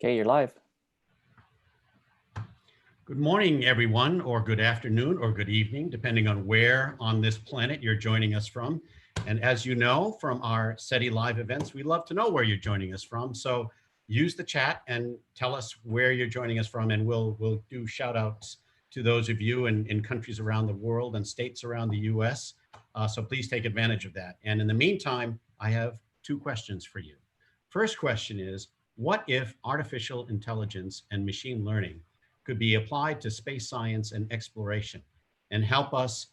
Okay, you're live. Good morning, everyone, or good afternoon, or good evening, depending on where on this planet you're joining us from. And as you know from our SETI live events, we love to know where you're joining us from. So use the chat and tell us where you're joining us from, and we'll do shout outs to those of you in countries around the world and states around the US. So please take advantage of that. And in the meantime, I have two questions for you. First question is, what if artificial intelligence and machine learning could be applied to space science and exploration and help us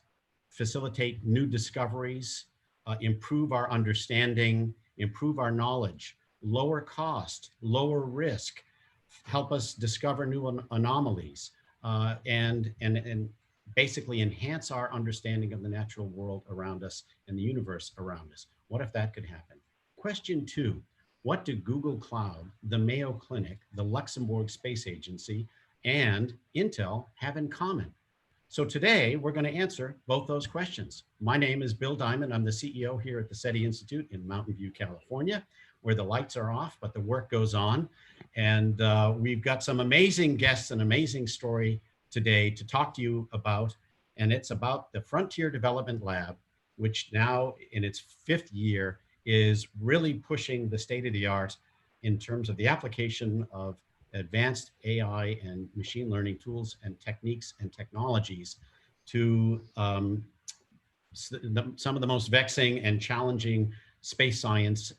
facilitate new discoveries, improve our understanding, improve our knowledge, lower cost, lower risk, help us discover new anomalies, and basically enhance our understanding of the natural world around us and the universe around us. What if that could happen? Question two, what do Google Cloud, the Mayo Clinic, the Luxembourg Space Agency, and Intel have in common? So today we're going to answer both those questions. My name is Bill Diamond. I'm the CEO here at the SETI Institute in Mountain View, California, where the lights are off, but the work goes on. And we've got some amazing guests, an amazing story today to talk to you about. And it's about the Frontier Development Lab, which now in its 5th year is really pushing the state of the art in terms of the application of advanced AI and machine learning tools and techniques and technologies to some of the most vexing and challenging space science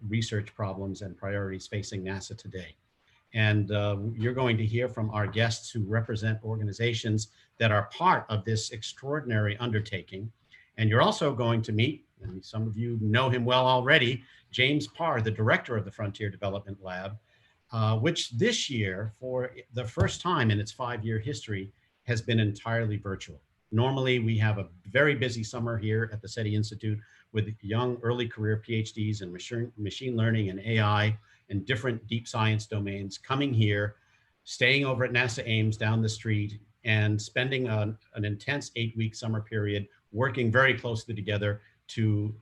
research problems and priorities facing NASA today. And you're going to hear from our guests who represent organizations that are part of this extraordinary undertaking. And you're also going to meet, and some of you know him well already, James Parr, the director of the Frontier Development Lab, which this year, for the first time in its 5-year history, has been entirely virtual. Normally, we have a very busy summer here at the SETI Institute with young early career PhDs in machine learning and AI and different deep science domains coming here, staying over at NASA Ames down the street, and spending an intense 8-week summer period working very closely together to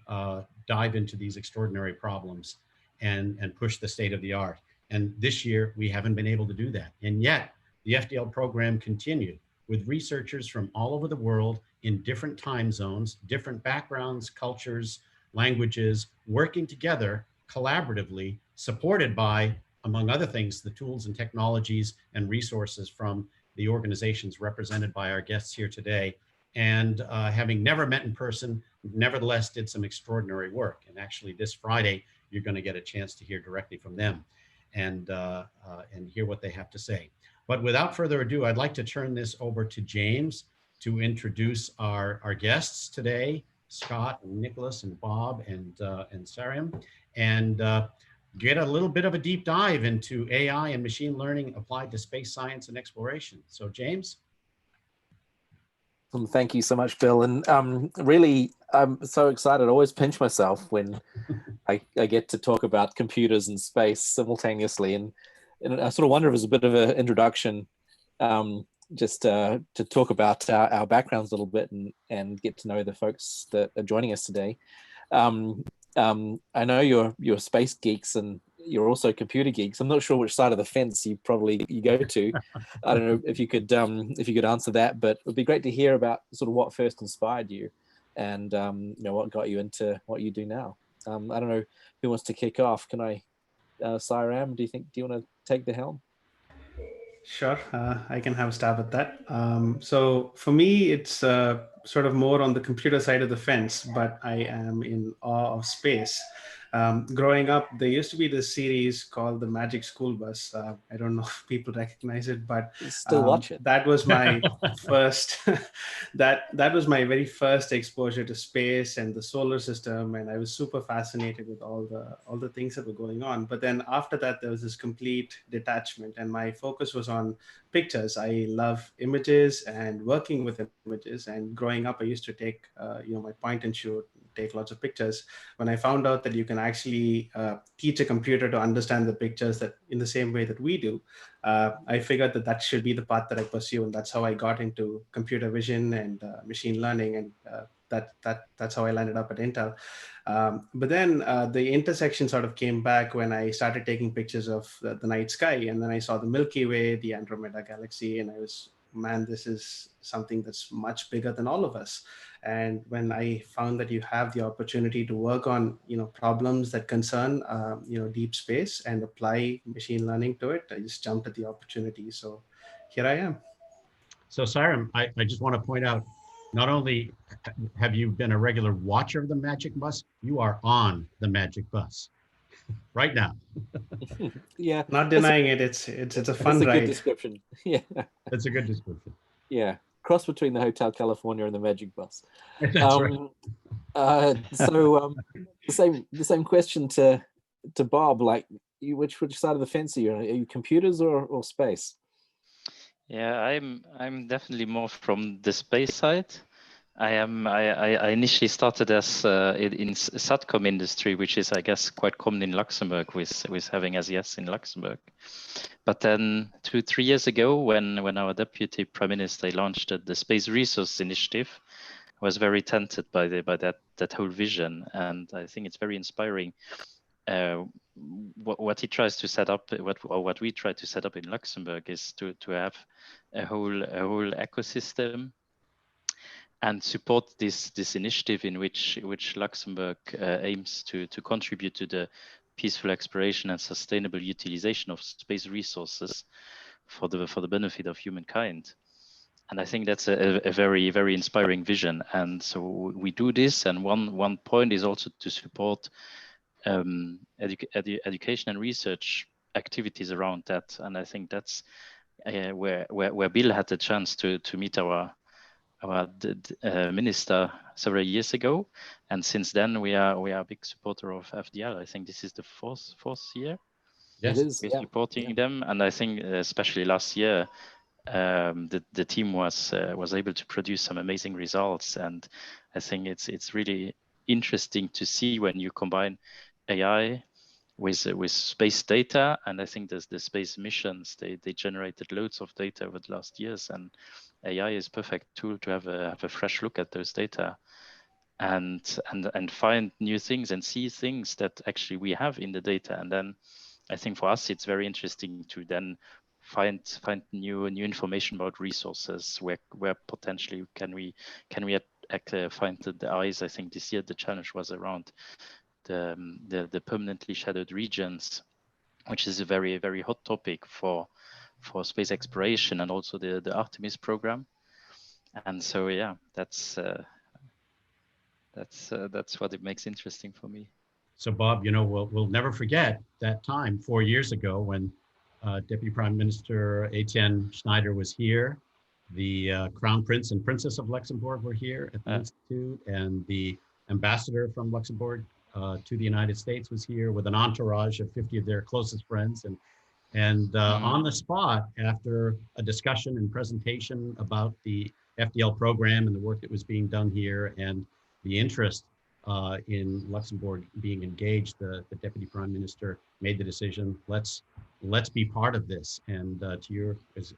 dive into these extraordinary problems and push the state of the art. And this year, we haven't been able to do that. And yet, the FDL program continued with researchers from all over the world in different time zones, different backgrounds, cultures, languages, working together collaboratively, supported by, among other things, the tools and technologies and resources from the organizations represented by our guests here today. And having never met in person, nevertheless did some extraordinary work. And actually this Friday, you're going to get a chance to hear directly from them and hear what they have to say. But without further ado, I'd like to turn this over to James to introduce our guests today, Scott, and Nicholas, and Bob, and Sariam, and get a little bit of a deep dive into AI and machine learning applied to space science and exploration. So James? Thank you so much, Bill. And really, I'm so excited. I always pinch myself when I get to talk about computers and space simultaneously. And I sort of wonder if it's a bit of an introduction just to talk about our backgrounds a little bit and get to know the folks that are joining us today. I know you're space geeks and you're also computer geeks. I'm not sure which side of the fence you go to. I don't know if you could answer that, but it would be great to hear about sort of what first inspired you and what got you into what you do now. I don't know who wants to kick off. Can I, Sairam, do you want to take the helm? Sure, I can have a stab at that. So for me, it's sort of more on the computer side of the fence, but I am in awe of space. Growing up, there used to be this series called The Magic School Bus. I don't know if people recognize it, but still watch it. That was my first. that was my very first exposure to space and the solar system, and I was super fascinated with all the things that were going on. But then after that, there was this complete detachment, and my focus was on pictures. I love images and working with images. And growing up, I used to take my point and shoot, take lots of pictures. When I found out that you can actually teach a computer to understand the pictures that in the same way that we do, I figured that should be the path that I pursue, and that's how I got into computer vision and machine learning. And that's how I landed up at Intel. But then the intersection sort of came back when I started taking pictures of the night sky, and then I saw the Milky Way, the Andromeda galaxy, and I was, man, this is something that's much bigger than all of us. And when I found that you have the opportunity to work on, problems that concern, deep space and apply machine learning to it, I just jumped at the opportunity. So here I am. So Siren, I just want to point out, not only have you been a regular watcher of the Magic Bus, you are on the Magic Bus right now. Yeah, Not denying it. It's a fun that's a ride. good description. Yeah, That's a good description. yeah, cross between the Hotel California and the Magic Bus. That's right. So the same question to Bob, like you, which side of the fence are you on? Are you computers or space? Yeah, I'm definitely more from the space side. I initially started as in SATCOM industry, which is, I guess, quite common in Luxembourg with having SES in Luxembourg. But then 2-3 years ago, when our deputy prime minister launched the Space Resource Initiative, I was very tempted by that whole vision, and I think it's very inspiring. What he tries to set up, what we try to set up in Luxembourg, is to have a whole ecosystem and support this initiative in which Luxembourg aims to contribute to the peaceful exploration and sustainable utilization of space resources for the benefit of humankind. And I think that's a very, very inspiring vision. And so we do this, and one point is also to support education and research activities around that. And I think that's where Bill had the chance to meet our minister several years ago, and since then we are a big supporter of FDL. I think this is the fourth year. Yes, it is. We're supporting them, and I think especially last year, the team was able to produce some amazing results, and I think it's really interesting to see when you combine AI with space data. And I think the space missions, they generated loads of data over the last years, and AI is perfect tool to have a fresh look at those data and find new things and see things that actually we have in the data. And then I think for us it's very interesting to then find new information about resources where potentially can we find the eyes. I think this year the challenge was around the permanently shadowed regions, which is a very, very hot topic for space exploration, and also the Artemis program. And so yeah, that's what it makes interesting for me. So Bob, we'll never forget that time 4 years ago when Deputy Prime Minister Etienne Schneider was here. The Crown Prince and Princess of Luxembourg were here at the Institute, and the ambassador from Luxembourg to the United States was here with an entourage of 50 of their closest friends. And on the spot, after a discussion and presentation about the FDL program and the work that was being done here and the interest in Luxembourg being engaged, the Deputy Prime Minister made the decision, let's be part of this. And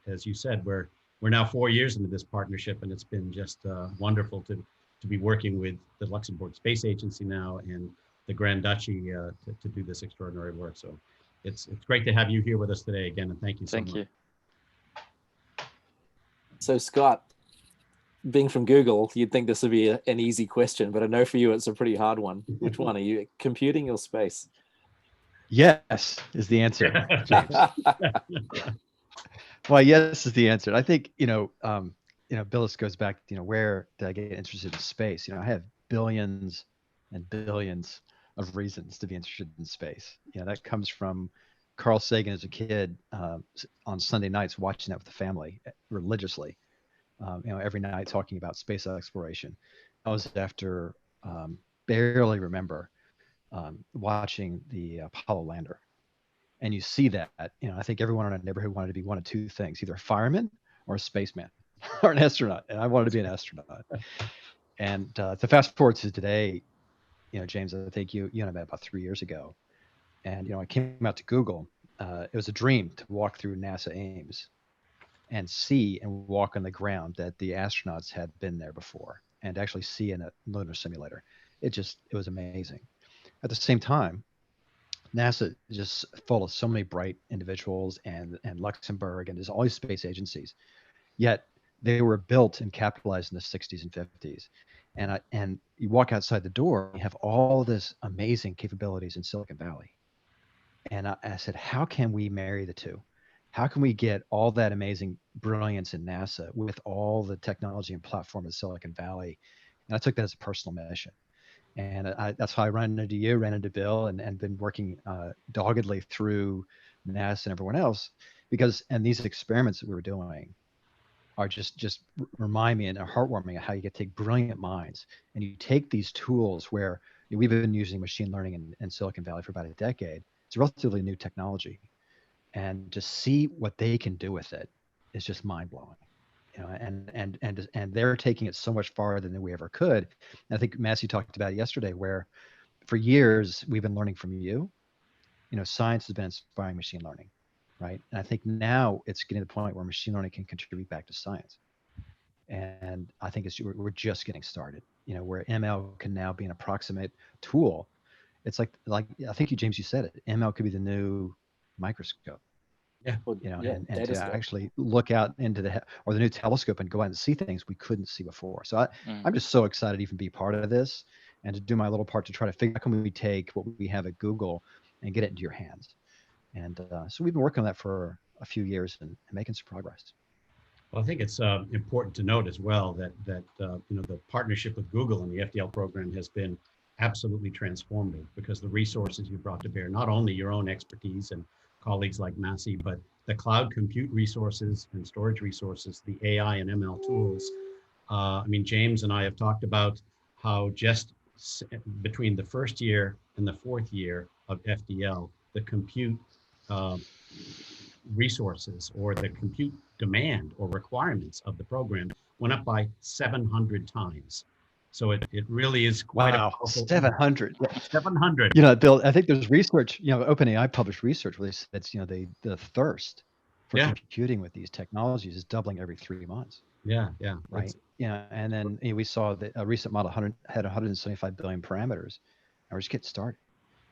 as you said, we're now 4 years into this partnership, and it's been just wonderful to be working with the Luxembourg Space Agency now and the Grand Duchy to do this extraordinary work. So it's great to have you here with us today again, and thank you so much. Thank you. So Scott, being from Google, you'd think this would be an easy question, but I know for you it's a pretty hard one. Which one are you, computing or space? Yes is the answer, James. Well, yes is the answer. I think Billis goes back. Where did I get interested in space? I have billions and billions of reasons to be interested in space. That comes from Carl Sagan as a kid on Sunday nights watching that with the family religiously. Every night talking about space exploration. I was after barely remember watching the Apollo lander. And you see that, I think everyone in our neighborhood wanted to be one of two things, either a fireman or a spaceman or an astronaut. And I wanted to be an astronaut. And to fast forward to today, James, I think you and I met about 3 years ago. And, I came out to Google. It was a dream to walk through NASA Ames and see and walk on the ground that the astronauts had been there before. and actually see in a lunar simulator. It was amazing. At the same time, NASA is just full of so many bright individuals, and Luxembourg, and there's all these space agencies. Yet they were built and capitalized in the 60s and 50s. And you walk outside the door, you have all this amazing capabilities in Silicon Valley. And I said, how can we marry the two? How can we get all that amazing brilliance in NASA with all the technology and platform of Silicon Valley? And I took that as a personal mission. And that's how I ran into you, ran into Bill, and been working doggedly through NASA and everyone else, and these experiments that we were doing are just remind me and are heartwarming of how you get to take brilliant minds and you take these tools where we've been using machine learning in Silicon Valley for about a decade. It's a relatively new technology, and to see what they can do with it is just mind blowing. And they're taking it so much farther than we ever could. And I think Massey talked about it yesterday, where for years we've been learning from you. Science has been inspiring machine learning, right? And I think now it's getting to the point where machine learning can contribute back to science. And I think we're just getting started. Where ML can now be an approximate tool. It's like I think James, you said it. ML could be the new microscope. Yeah. And to actually look out into or the new telescope and go out and see things we couldn't see before. So I'm just so excited to even be part of this and to do my little part to try to figure out how can we take what we have at Google and get it into your hands. And so we've been working on that for a few years and making some progress. Well, I think it's important to note as well that the partnership with Google and the FDL program has been absolutely transformative, because the resources you brought to bear, not only your own expertise and colleagues like Massey, but the cloud compute resources and storage resources, the AI and ML tools. James and I have talked about how just between the first year and the fourth year of FDL, the compute resources or the compute demand or requirements of the program went up by 700 times. So it really is quite a powerful 700. 700. Bill, I think there's research, OpenAI published research where they said, the thirst for computing with these technologies is doubling every 3 months. Yeah. Right. And then we saw that a recent model had 175 billion parameters, and we're just getting started.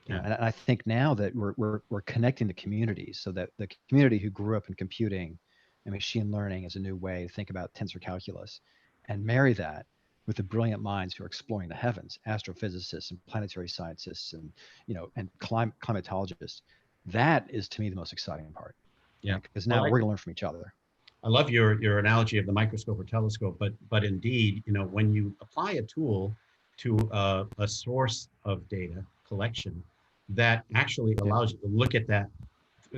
And I think now that we're connecting the communities, so that the community who grew up in computing and machine learning as a new way to think about tensor calculus, and marry that with the brilliant minds who are exploring the heavens, astrophysicists and planetary scientists and climatologists. That is, to me, the most exciting part. Yeah, because now we're going to learn from each other. I love your analogy of the microscope or telescope, but indeed, when you apply a tool to a source of data collection, that actually allows you to look at that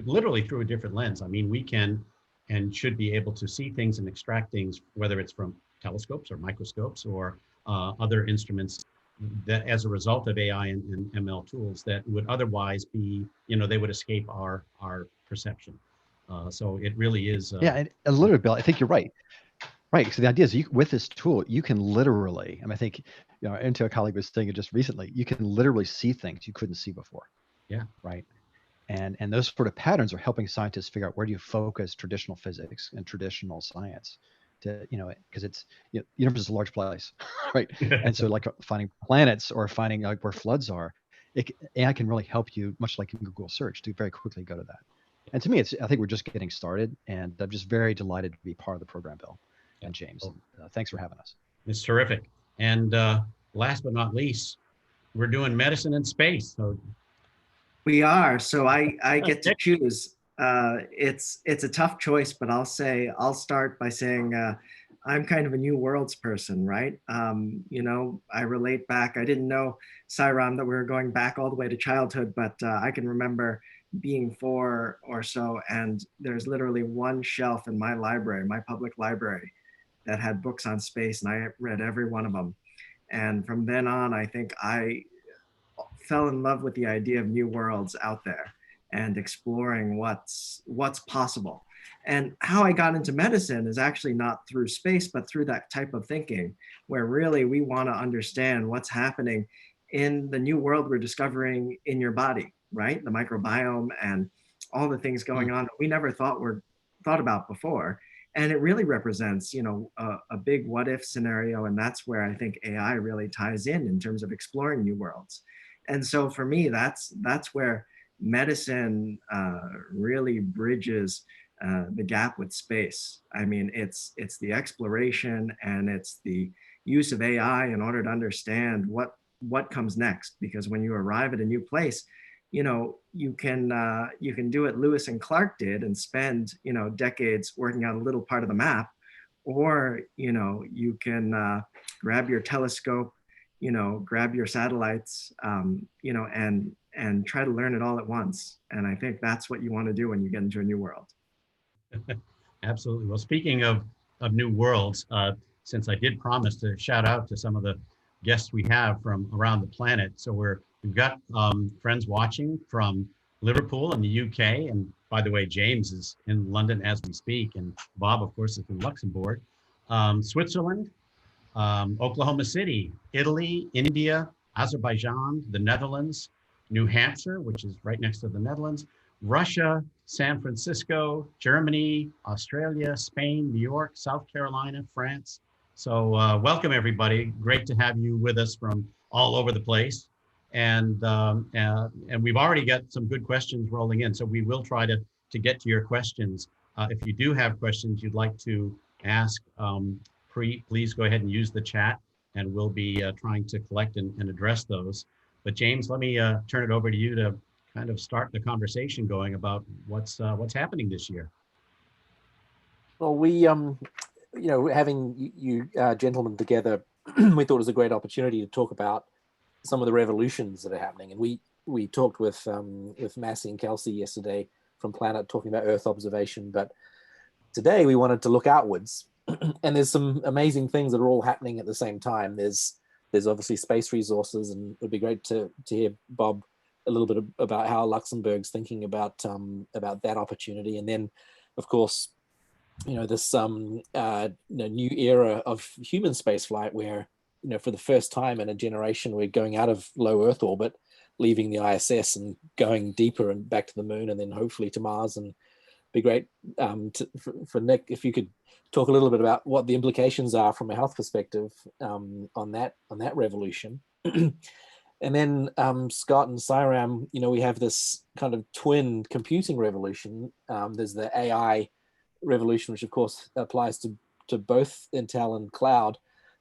literally through a different lens. We can and should be able to see things and extract things, whether it's from telescopes or microscopes or other instruments, that as a result of AI and ML tools that would otherwise be, they would escape our perception. So it really is. And literally, Bill, I think you're right. Right. So the idea is, with this tool, you can literally, I think, a colleague was saying it just recently, you can literally see things you couldn't see before. Yeah. Right. And those sort of patterns are helping scientists figure out where do you focus traditional physics and traditional science to, because it's, the universe is a large place, right? And so like finding planets or finding like where floods are, AI can really help you, much like in Google search, to very quickly go to that. And to me, I think we're just getting started, and I'm just very delighted to be part of the program, Bill and James. Thanks for having us. It's terrific. And last but not least, we're doing medicine in space. So we are. So I get to choose. It's a tough choice, but I'll start by saying I'm kind of a new worlds person, right? I relate back. I didn't know, Sairam, that we were going back all the way to childhood, but I can remember being 4 or so, and there's literally one shelf in my library, my public library, that had books on space, and I read every one of them. And from then on, I think I fell in love with the idea of new worlds out there and exploring what's possible. And how I got into medicine is actually not through space, but through that type of thinking, where really we want to understand what's happening in the new world we're discovering in your body, right? The microbiome and all the things going on that we never thought about before. And it really represents, a big what if scenario. And that's where I think AI really ties in terms of exploring new worlds. And so for me, that's where medicine really bridges the gap with space. I mean, it's the exploration and it's the use of AI in order to understand what comes next. Because when you arrive at a new place, you can do what Lewis and Clark did and spend decades working out a little part of the map, or you can grab your telescope, grab your satellites, and try to learn it all at once. And I think that's what you want to do when you get into a new world. Absolutely. Well, speaking of new worlds, since I did promise to shout out to some of the guests we have from around the planet, so we've got friends watching from Liverpool in the UK, and by the way, James is in London as we speak, and Bob, of course, is in Luxembourg, Switzerland, Oklahoma City, Italy, India, Azerbaijan, the Netherlands, New Hampshire, which is right next to the Netherlands, Russia, San Francisco, Germany, Australia, Spain, New York, South Carolina, France. So welcome everybody. Great to have you with us from all over the place. And we've already got some good questions rolling in. So we will try to get to your questions. If you do have questions you'd like to ask, please go ahead and use the chat, and we'll be trying to collect and address those. But James, let me turn it over to you to kind of start the conversation going about what's happening this year. Well, we, having you gentlemen together, we thought it was a great opportunity to talk about some of the revolutions that are happening. And we talked with Massey and Kelsey yesterday from Planet, talking about Earth observation. But today we wanted to look outwards, and there's some amazing things that are all happening at the same time. There's obviously space resources, and it'd be great to hear, Bob, a little bit about how Luxembourg's thinking about that opportunity. And then, of course, this new era of human space flight, where for the first time in a generation, we're going out of low Earth orbit, leaving the ISS and going deeper and back to the moon, and then hopefully to Mars. And it'd be great for Nick, if you could talk a little bit about what the implications are from a health perspective on that revolution. And then Scott and Sairam, we have this kind of twin computing revolution. There's the AI revolution, which of course applies to both Intel and cloud,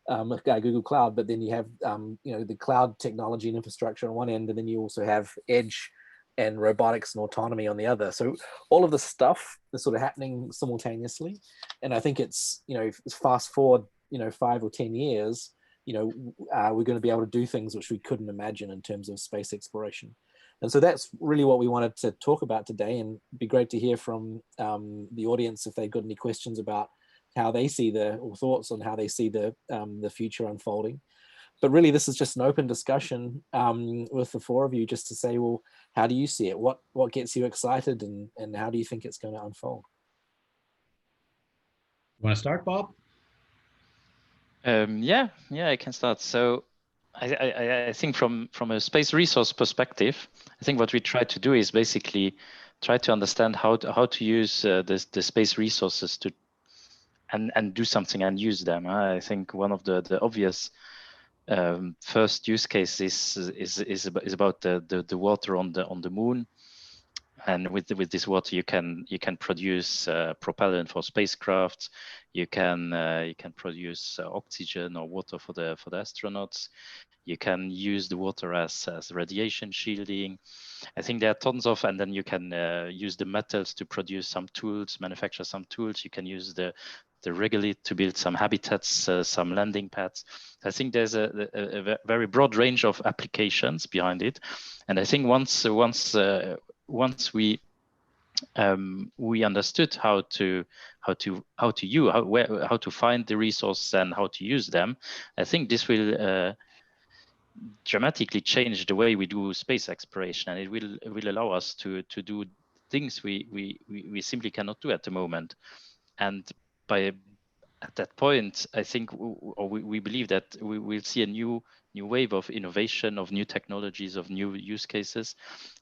Google Cloud. But then you have the cloud technology and infrastructure on one end, and then you also have edge and robotics and autonomy on the other. So all of the stuff is sort of happening simultaneously. And I think it's fast forward 5 or 10 years. We're going to be able to do things which we couldn't imagine in terms of space exploration. And so that's really what we wanted to talk about today, and it'd be great to hear from the audience if they've got any questions about how they see or thoughts on how they see the future unfolding. But really, this is just an open discussion with the four of you, just to say, well, how do you see it? What gets you excited, and how do you think it's going to unfold? You want to start, Bob? Yeah, I can start. So I think from a space resource perspective, I think what we try to do is basically try to understand how to use the space resources to and do something and use them. I think one of the obvious first use cases is about the water on the moon. And with this water, you can produce propellant for spacecraft. You can produce oxygen or water for the astronauts. You can use the water as radiation shielding. I think there are tons of, and then you can use the metals to produce some tools, manufacture some tools. You can use the regolith to build some habitats, some landing pads. I think there's a very broad range of applications behind it. And I think once we understood how to find the resources and how to use them, I think this will dramatically change the way we do space exploration, and it will allow us to do things we simply cannot do at the moment. And at that point, I think, or we believe that we will see a new wave of innovation, of new technologies, of new use cases.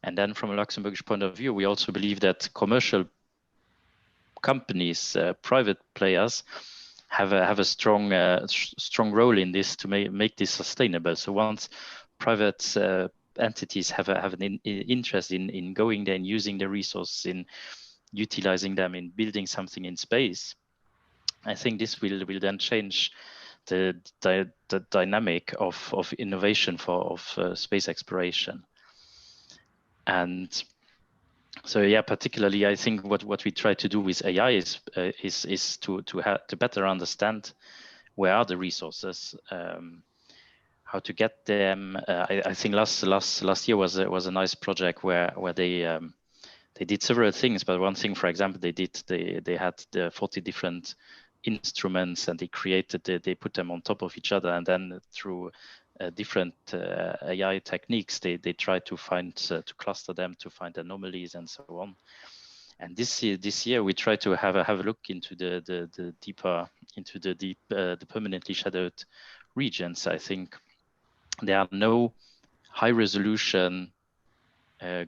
And then from a Luxembourgish point of view, we also believe that commercial companies, private players, have a strong strong role in this to make this sustainable. So once private entities have an interest in going there and using the resources, in utilizing them, in building something in space, I think this will then change the dynamic of innovation of space exploration. And so yeah, particularly I think what we try to do with AI is to better understand where are the resources, how to get them. I think last year was a nice project where they did several things, but one thing, for example, they had the 40 different instruments, and they put them on top of each other, and then through different AI techniques, they try to find to cluster them to find anomalies and so on. And this year we try to have a look into the deeper, into the permanently shadowed regions. I think there are no high resolution,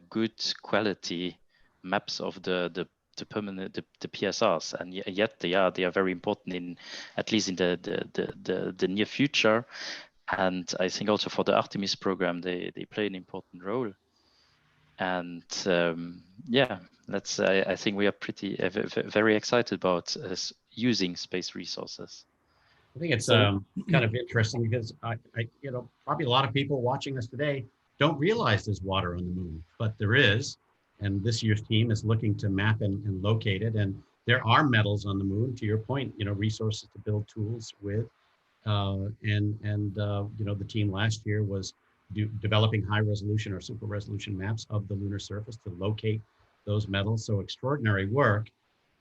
good quality maps of the permanent the PSRs, and yet they are very important, in at least in the near future. And I think also for the Artemis program, they play an important role. And yeah, I think we are pretty very excited about using space resources. I think it's kind of interesting because probably a lot of people watching us today don't realize there's water on the moon, but there is. And this year's team is looking to map and locate it. And there are metals on the moon, to your point, resources to build tools with. The team last year was developing high resolution or super resolution maps of the lunar surface to locate those metals. So extraordinary work.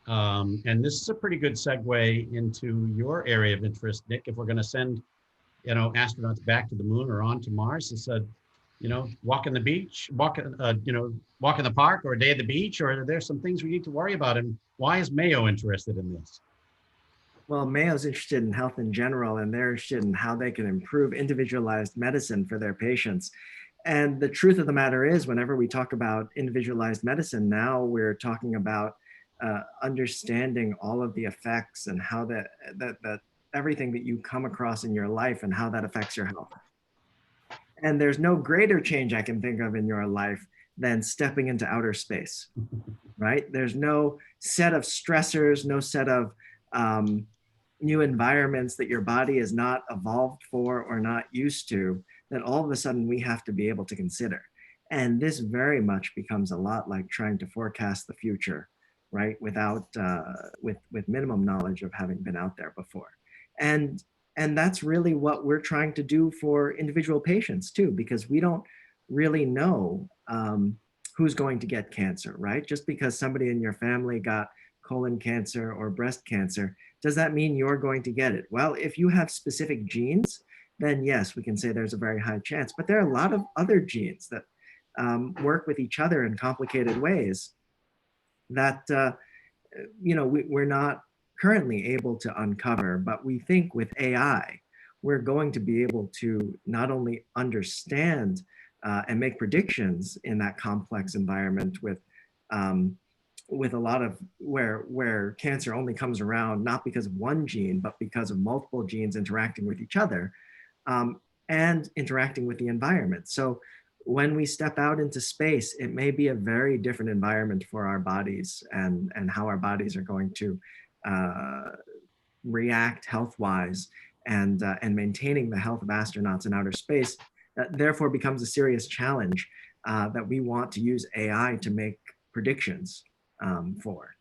And this is a pretty good segue into your area of interest, Nick. If we're going to send, astronauts back to the moon or on to Mars, it's a, walk on the beach, walk in the park, or a day at the beach, or are there some things we need to worry about? And why is Mayo interested in this? Well, Mayo's interested in health in general, and they're interested in how they can improve individualized medicine for their patients. And the truth of the matter is, whenever we talk about individualized medicine, now we're talking about understanding all of the effects and how that everything that you come across in your life and how that affects your health. And there's no greater change I can think of in your life than stepping into outer space, right? There's no set of stressors, no set of new environments that your body is not evolved for or not used to, that all of a sudden we have to be able to consider. And this very much becomes a lot like trying to forecast the future, right? Without, with minimum knowledge of having been out there before. And that's really what we're trying to do for individual patients too, because we don't really know who's going to get cancer, right? Just because somebody in your family got colon cancer or breast cancer, does that mean you're going to get it? Well, if you have specific genes, then yes, we can say there's a very high chance, but there are a lot of other genes that work with each other in complicated ways that, we're not currently able to uncover, but we think with AI, we're going to be able to not only understand and make predictions in that complex environment with a lot of where cancer only comes around, not because of one gene, but because of multiple genes interacting with each other and interacting with the environment. So when we step out into space, it may be a very different environment for our bodies and how our bodies are going to react health-wise, and maintaining the health of astronauts in outer space therefore becomes a serious challenge that we want to use AI to make predictions for.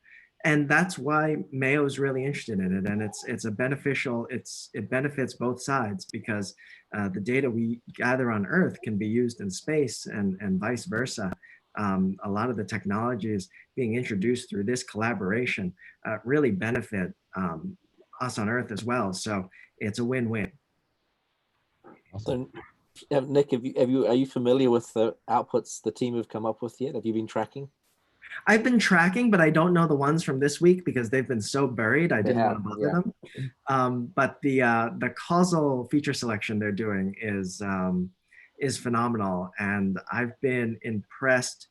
And that's why Mayo is really interested in it. And it's a beneficial, it benefits both sides, because the data we gather on Earth can be used in space and vice versa. A lot of the technologies being introduced through this collaboration really benefit us on Earth as well. So it's a win-win. So, Nick, are you familiar with the outputs the team have come up with yet? Have you been tracking? I've been tracking, but I don't know the ones from this week because they've been so buried. I didn't want to bother them. But the causal feature selection they're doing is phenomenal, and I've been impressed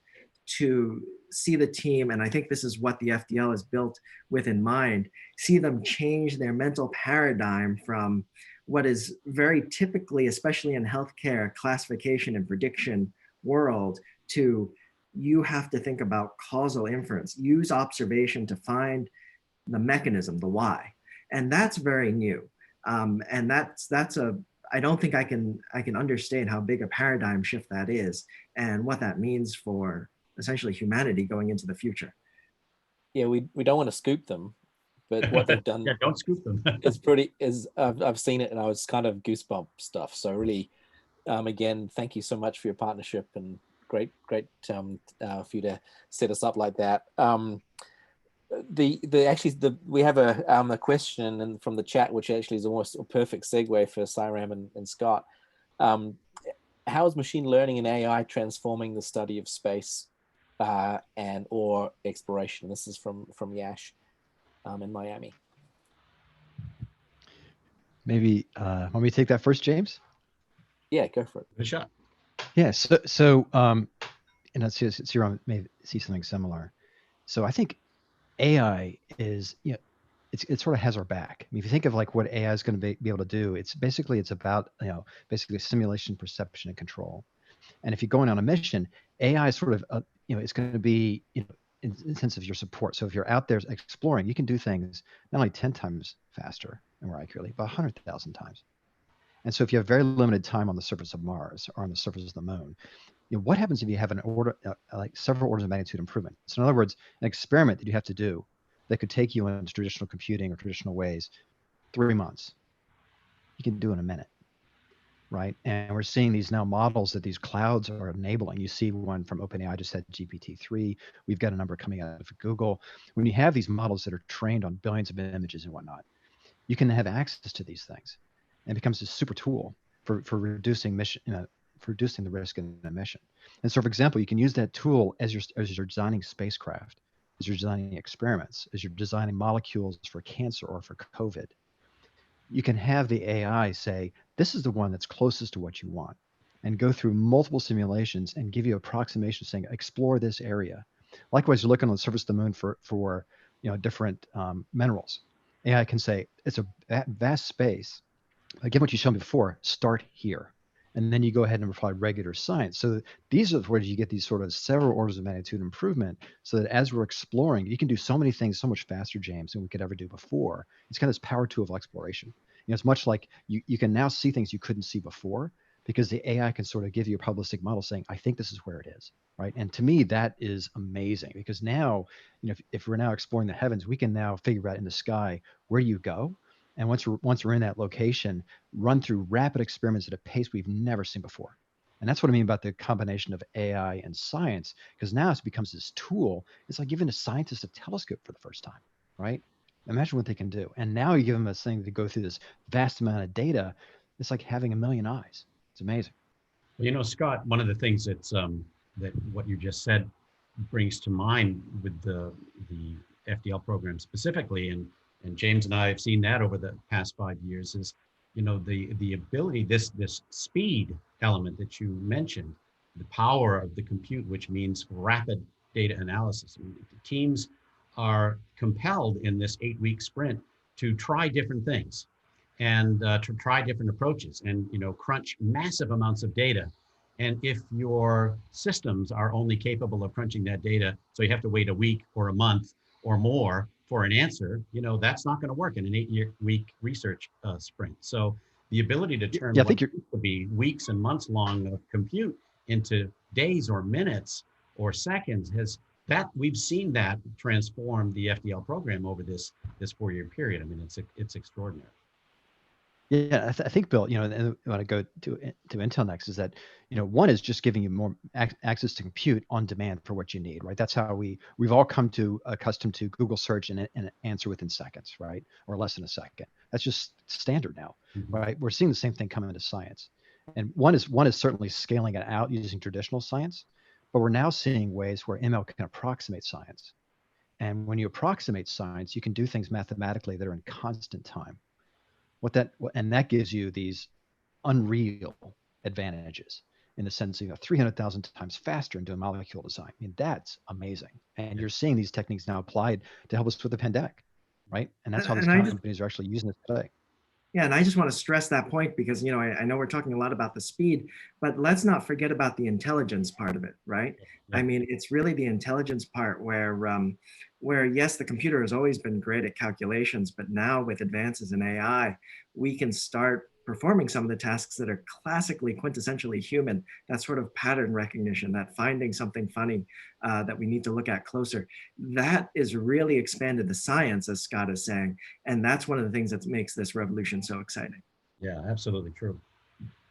to see the team, and I think this is what the FDL is built with in mind, see them change their mental paradigm from what is very typically, especially in healthcare, classification and prediction world, to you have to think about causal inference, use observation to find the mechanism, the why. And that's very new. And I don't think I can understand how big a paradigm shift that is and what that means for essentially humanity going into the future. Yeah, we don't want to scoop them, but what they've done Yeah, don't scoop them. I've seen it and I was kind of goosebump stuff. So really, again, thank you so much for your partnership, and great for you to set us up like that. We have a question from the chat, which actually is almost a perfect segue for Sairam and Scott. How is machine learning and AI transforming the study of space and or exploration? This is from Yash in Miami. Maybe want me to take that first, James? Yeah, go for it. Good shot. Yeah. So and let's see, Sairam may see something similar. So I think AI is, it sort of has our back. I mean, if you think of like what AI is going to be able to do, it's about, basically simulation, perception, and control. And if you're going on a mission, AI is sort of, it's going to be, in the sense of your support. So if you're out there exploring, you can do things not only 10 times faster and more accurately, but 100,000 times. And so if you have very limited time on the surface of Mars or on the surface of the moon, what happens if you have an order, like several orders of magnitude improvement? So in other words, an experiment that you have to do that could take you into traditional computing or traditional ways 3 months, you can do in a minute, right? And we're seeing these now models that these clouds are enabling. You see one from OpenAI just had GPT-3. We've got a number coming out of Google. When you have these models that are trained on billions of images and whatnot, you can have access to these things, and it becomes a super tool for reducing mission, for reducing the risk in a mission. And so, for example, you can use that tool as you're designing spacecraft, as you're designing experiments, as you're designing molecules for cancer or for COVID. You can have the AI say, this is the one that's closest to what you want, and go through multiple simulations and give you approximations saying, explore this area. Likewise, you're looking on the surface of the moon for different minerals. AI can say, it's a vast space. Again, what you showed me before, start here. And then you go ahead and apply regular science. So these are where you get these sort of several orders of magnitude improvement, so that as we're exploring, you can do so many things so much faster, James, than we could ever do before. It's kind of this power tool of exploration. It's much like you can now see things you couldn't see before, because the AI can sort of give you a probabilistic model saying, I think this is where it is, right? And to me, that is amazing, because now, if we're now exploring the heavens, we can now figure out in the sky where you go. And once we're in that location, run through rapid experiments at a pace we've never seen before. And that's what I mean about the combination of AI and science, because now it becomes this tool. It's like giving a scientist a telescope for the first time, right? Imagine what they can do. And now you give them a thing to go through this vast amount of data. It's like having a million eyes. It's amazing. Well, Scott, one of the things that's that what you just said brings to mind with the FDL program specifically, and James and I have seen that over the past 5 years, is the ability, this speed element that you mentioned, the power of the compute, which means rapid data analysis. I mean, the teams are compelled in this 8-week sprint to try different things and to try different approaches and crunch massive amounts of data. And if your systems are only capable of crunching that data, so you have to wait a week or a month or more for an answer, that's not going to work in an 8-week research sprint. So the ability to turn what used to be weeks and months long of compute into days or minutes or seconds we've seen that transform the FDL program over this 4-year period. I mean, it's extraordinary. Yeah, I think, Bill, and I want to go to Intel next, is that, one is just giving you more access to compute on demand for what you need, right? That's how we've all come to accustomed to Google search and answer within seconds, right? Or less than a second. That's just standard now, right? We're seeing the same thing come into science. And one is certainly scaling it out using traditional science, but we're now seeing ways where ML can approximate science. And when you approximate science, you can do things mathematically that are in constant time. And that gives you these unreal advantages. in the sense, 300,000 times faster in doing molecule design. I mean, that's amazing. And you're seeing these techniques now applied to help us with the pandemic, right? And that's how these companies are actually using it today. Yeah, and I just want to stress that point because, I know we're talking a lot about the speed, but let's not forget about the intelligence part of it, right? Yeah. I mean, it's really the intelligence part where yes, the computer has always been great at calculations, but now with advances in AI, we can start performing some of the tasks that are classically quintessentially human, that sort of pattern recognition, that finding something funny that we need to look at closer. That is really expanded the science, as Scott is saying. And that's one of the things that makes this revolution so exciting. Yeah, absolutely true.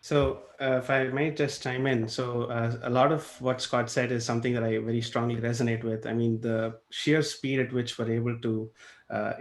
So if I may just chime in, so a lot of what Scott said is something that I very strongly resonate with. I mean, the sheer speed at which we're able to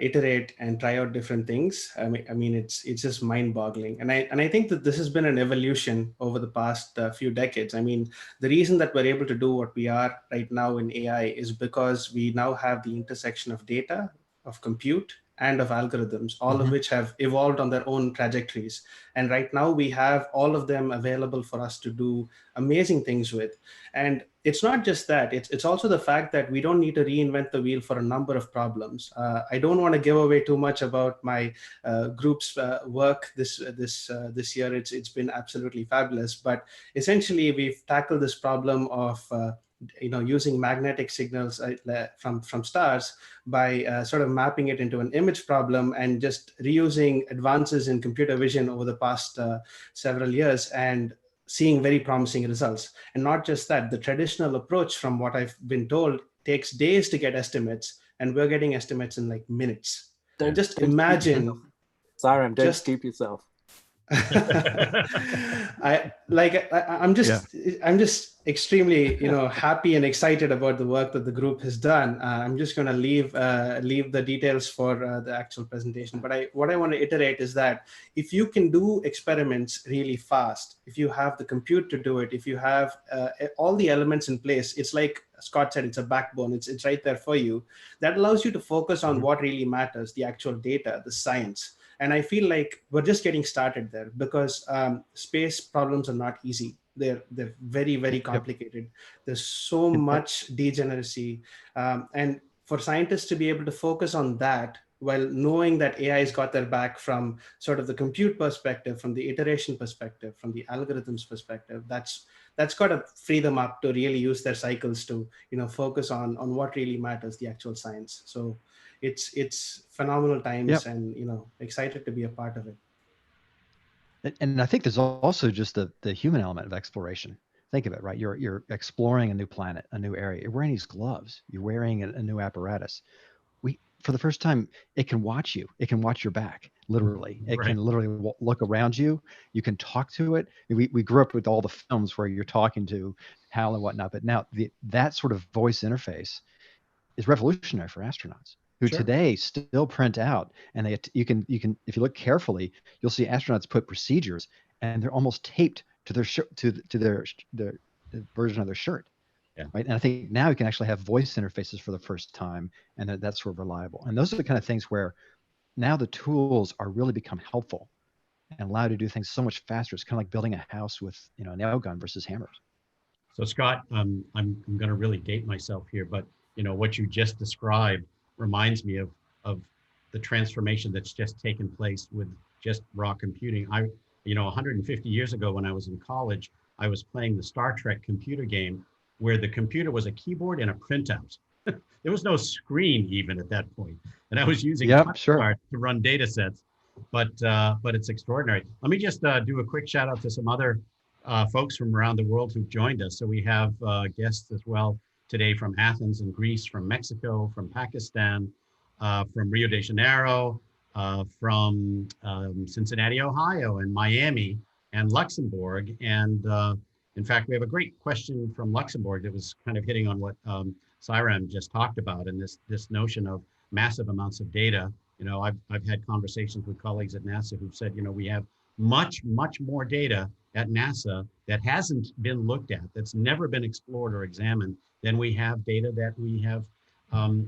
iterate and try out different things. I mean, it's just mind-boggling. And I think that this has been an evolution over the past few decades. I mean, the reason that we're able to do what we are right now in AI is because we now have the intersection of data, of compute, and of algorithms, all of which have evolved on their own trajectories. And right now we have all of them available for us to do amazing things with. And it's not just that, it's also the fact that we don't need to reinvent the wheel for a number of problems. I don't want to give away too much about my group's work this year. It's been absolutely fabulous, but essentially we've tackled this problem of using magnetic signals from stars by sort of mapping it into an image problem and just reusing advances in computer vision over the past several years and seeing very promising results. And not just that, the traditional approach, from what I've been told, takes days to get estimates, and we're getting estimates in like minutes. Just imagine. Siren, don't scoop yourself. I'm just extremely happy and excited about the work that the group has done. I'm just going to leave the details for the actual presentation, but what I want to iterate is that if you can do experiments really fast, if you have the compute to do it, if you have all the elements in place, it's like Scott said, it's a backbone, it's right there for you. That allows you to focus on what really matters, the actual data, the science. And I feel like we're just getting started there, because space problems are not easy. They're very, very complicated. There's so much degeneracy. And for scientists to be able to focus on that while knowing that AI has got their back from sort of the compute perspective, from the iteration perspective, from the algorithms perspective, that's got to free them up to really use their cycles to focus on what really matters, the actual science. So it's phenomenal times, and excited to be a part of it. And I think there's also just the human element of exploration. Think of it, right? You're exploring a new planet, a new area. You're wearing these gloves. You're wearing a new apparatus. For the first time, it can watch you. It can watch your back, literally. It can literally look around you. You can talk to it. We grew up with all the films where you're talking to HAL and whatnot, but now that sort of voice interface is revolutionary for astronauts who today still print out, and you can if you look carefully, you'll see astronauts put procedures and they're almost taped to their the version of their shirt. Yeah. Right. And I think now you can actually have voice interfaces for the first time, and that's sort of reliable. And those are the kind of things where now the tools are really become helpful and allow you to do things so much faster. It's kind of like building a house with a nail gun versus hammers. So Scott, I'm going to really date myself here, but what you just described reminds me of the transformation that's just taken place with just raw computing. 150 years ago when I was in college, I was playing the Star Trek computer game where the computer was a keyboard and a printout. There was no screen even at that point. And I was using to run data sets, but it's extraordinary. Let me just do a quick shout out to some other folks from around the world who've joined us. So we have guests as well today from Athens and Greece, from Mexico, from Pakistan, from Rio de Janeiro, from Cincinnati, Ohio, and Miami, and Luxembourg. And in fact, we have a great question from Luxembourg that was kind of hitting on what Siren just talked about, and this notion of massive amounts of data. I've had conversations with colleagues at NASA who've said, we have much, much more data at NASA that hasn't been looked at, that's never been explored or examined, than we have data that we have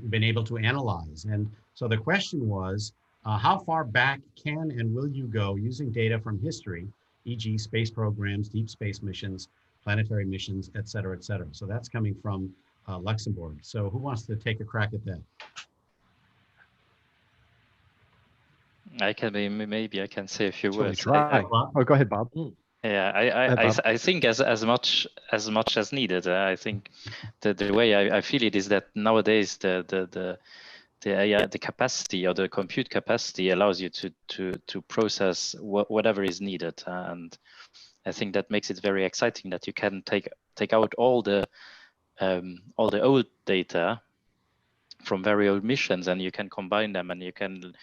been able to analyze. And so the question was, how far back can and will you go using data from history, e.g. space programs, deep space missions, planetary missions, et cetera, et cetera. So that's coming from Luxembourg. So who wants to take a crack at that? I can maybe I can say a few words. Try. Oh, go ahead, Bob. Yeah, Bob. I think as much as needed. I think the way I feel it is that nowadays the AI, the capacity or the compute capacity allows you to process whatever is needed, and I think that makes it very exciting that you can take out all the old data from very old missions, and you can combine them, and you can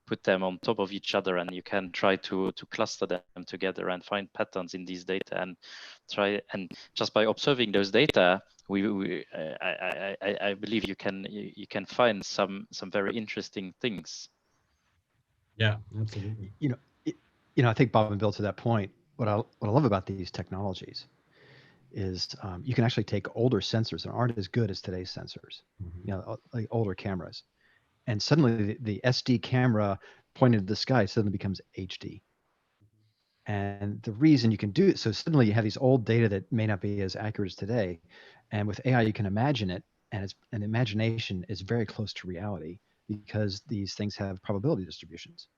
put them on top of each other, and you can try to cluster them together and find patterns in these data, and just by observing those data, I believe you can find some very interesting things. Yeah, absolutely. I think Bob and Bill, to that point, what I love about these technologies is you can actually take older sensors that aren't as good as today's sensors, like older cameras, and suddenly the SD camera pointed to the sky suddenly becomes HD. And the reason you can do it, so suddenly you have these old data that may not be as accurate as today, and with AI you can imagine it, and imagination is very close to reality because these things have probability distributions.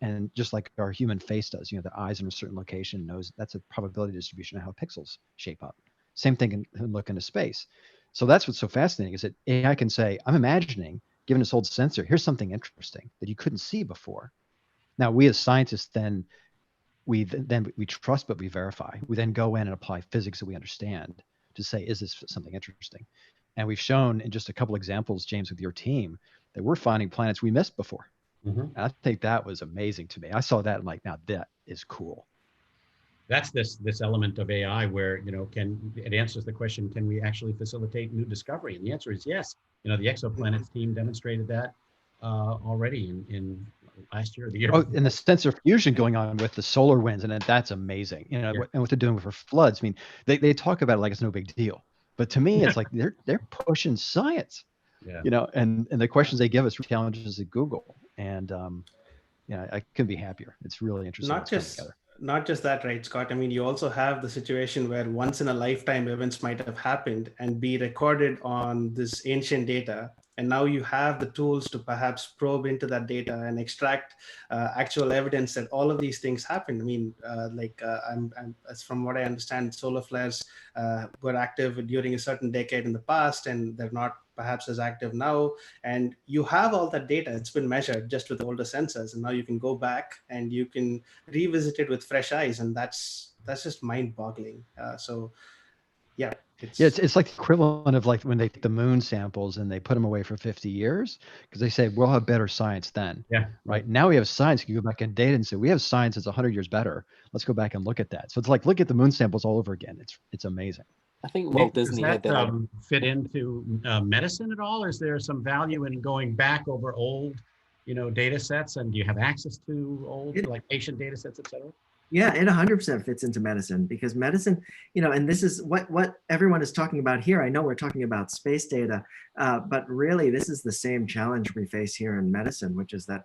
And just like our human face does, the eyes in a certain location knows that's a probability distribution of how pixels shape up. Same thing in look into space. So that's what's so fascinating, is that AI can say, I'm imagining, given this old sensor, here's something interesting that you couldn't see before. Now, we as scientists we trust, but we verify. We then go in and apply physics that we understand to say, is this something interesting? And we've shown in just a couple examples, James, with your team, that we're finding planets we missed before. Mm-hmm. I think that was amazing to me. I saw that and I'm like, now that is cool. That's this element of AI where, it answers the question, can we actually facilitate new discovery? And the answer is yes. The exoplanets team demonstrated that already in last year, the year. Oh, and the sensor fusion going on with the solar winds, and that's amazing. And what they're doing for floods. I mean, they talk about it like it's no big deal, but to me, it's like they're pushing science. Yeah. And the questions they give us challenges at Google, and I couldn't be happier. It's really interesting. Not just that, right, Scott? I mean, you also have the situation where once in a lifetime events might have happened and be recorded on this ancient data. And now you have the tools to perhaps probe into that data and extract actual evidence that all of these things happened. I mean, as from what I understand, solar flares were active during a certain decade in the past, and they're not perhaps as active now. And you have all that data. It's been measured just with older sensors. And now you can go back and you can revisit it with fresh eyes. And that's just mind-boggling. Yeah. It's like the equivalent of like when they take the moon samples and they put them away for 50 years because they say we'll have better science then. Yeah. Right now we have science. You can go back in data and say we have science that's 100 years better. Let's go back and look at that. So it's like look at the moon samples all over again. It's amazing. I think Walt Disney had that. Fit into medicine at all? Is there some value in going back over old, data sets? And do you have access to old like patient data sets, et cetera? Yeah, it 100% fits into medicine because medicine, and this is what everyone is talking about here. I know we're talking about space data, but really this is the same challenge we face here in medicine, which is that,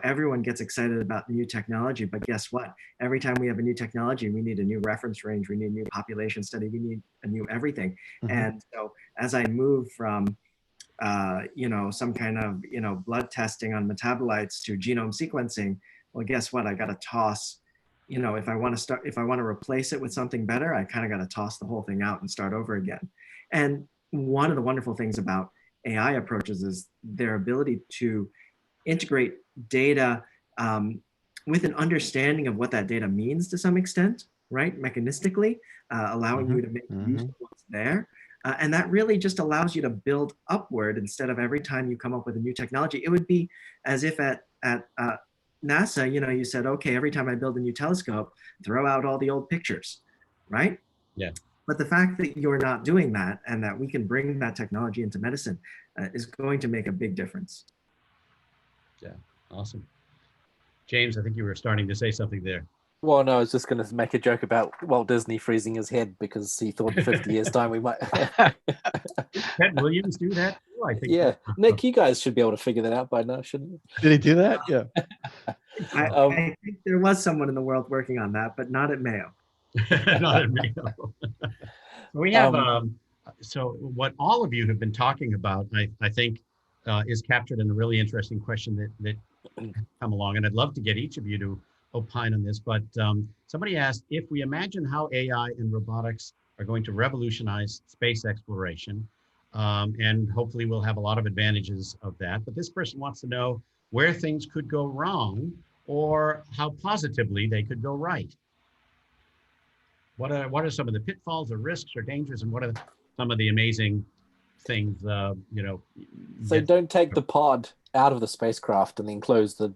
everyone gets excited about new technology, but guess what? Every time we have a new technology, we need a new reference range, we need a new population study, we need a new everything. Mm-hmm. And so as I move from, some kind of, blood testing on metabolites to genome sequencing, well, guess what? I got to toss. If I want to replace it with something better, I kind of got to toss the whole thing out and start over again. And one of the wonderful things about AI approaches is their ability to integrate data with an understanding of what that data means to some extent, right? Mechanistically, allowing you to make use of what's there. And that really just allows you to build upward instead of every time you come up with a new technology. It would be as if at NASA, you said, okay, every time I build a new telescope, throw out all the old pictures, right? Yeah. But the fact that you're not doing that and that we can bring that technology into medicine is going to make a big difference. Yeah, awesome. James, I think you were starting to say something there. Well, no, I was just going to make a joke about Walt Disney freezing his head because he thought in 50 years' time we might. Ted Williams do that? I think yeah, Nick, you guys should be able to figure that out by now, shouldn't you? Did he do that? Yeah. I think there was someone in the world working on that, but not at Mayo. Not in Mayo. We have, so what all of you have been talking about, I think, is captured in a really interesting question that come along, and I'd love to get each of you to opine on this, but somebody asked, if we imagine how AI and robotics are going to revolutionize space exploration, and hopefully we'll have a lot of advantages of that, but this person wants to know where things could go wrong or how positively they could go right. What are some of the pitfalls or risks or dangers, and what are some of the amazing things, you know? So don't take the pod out of the spacecraft and then close the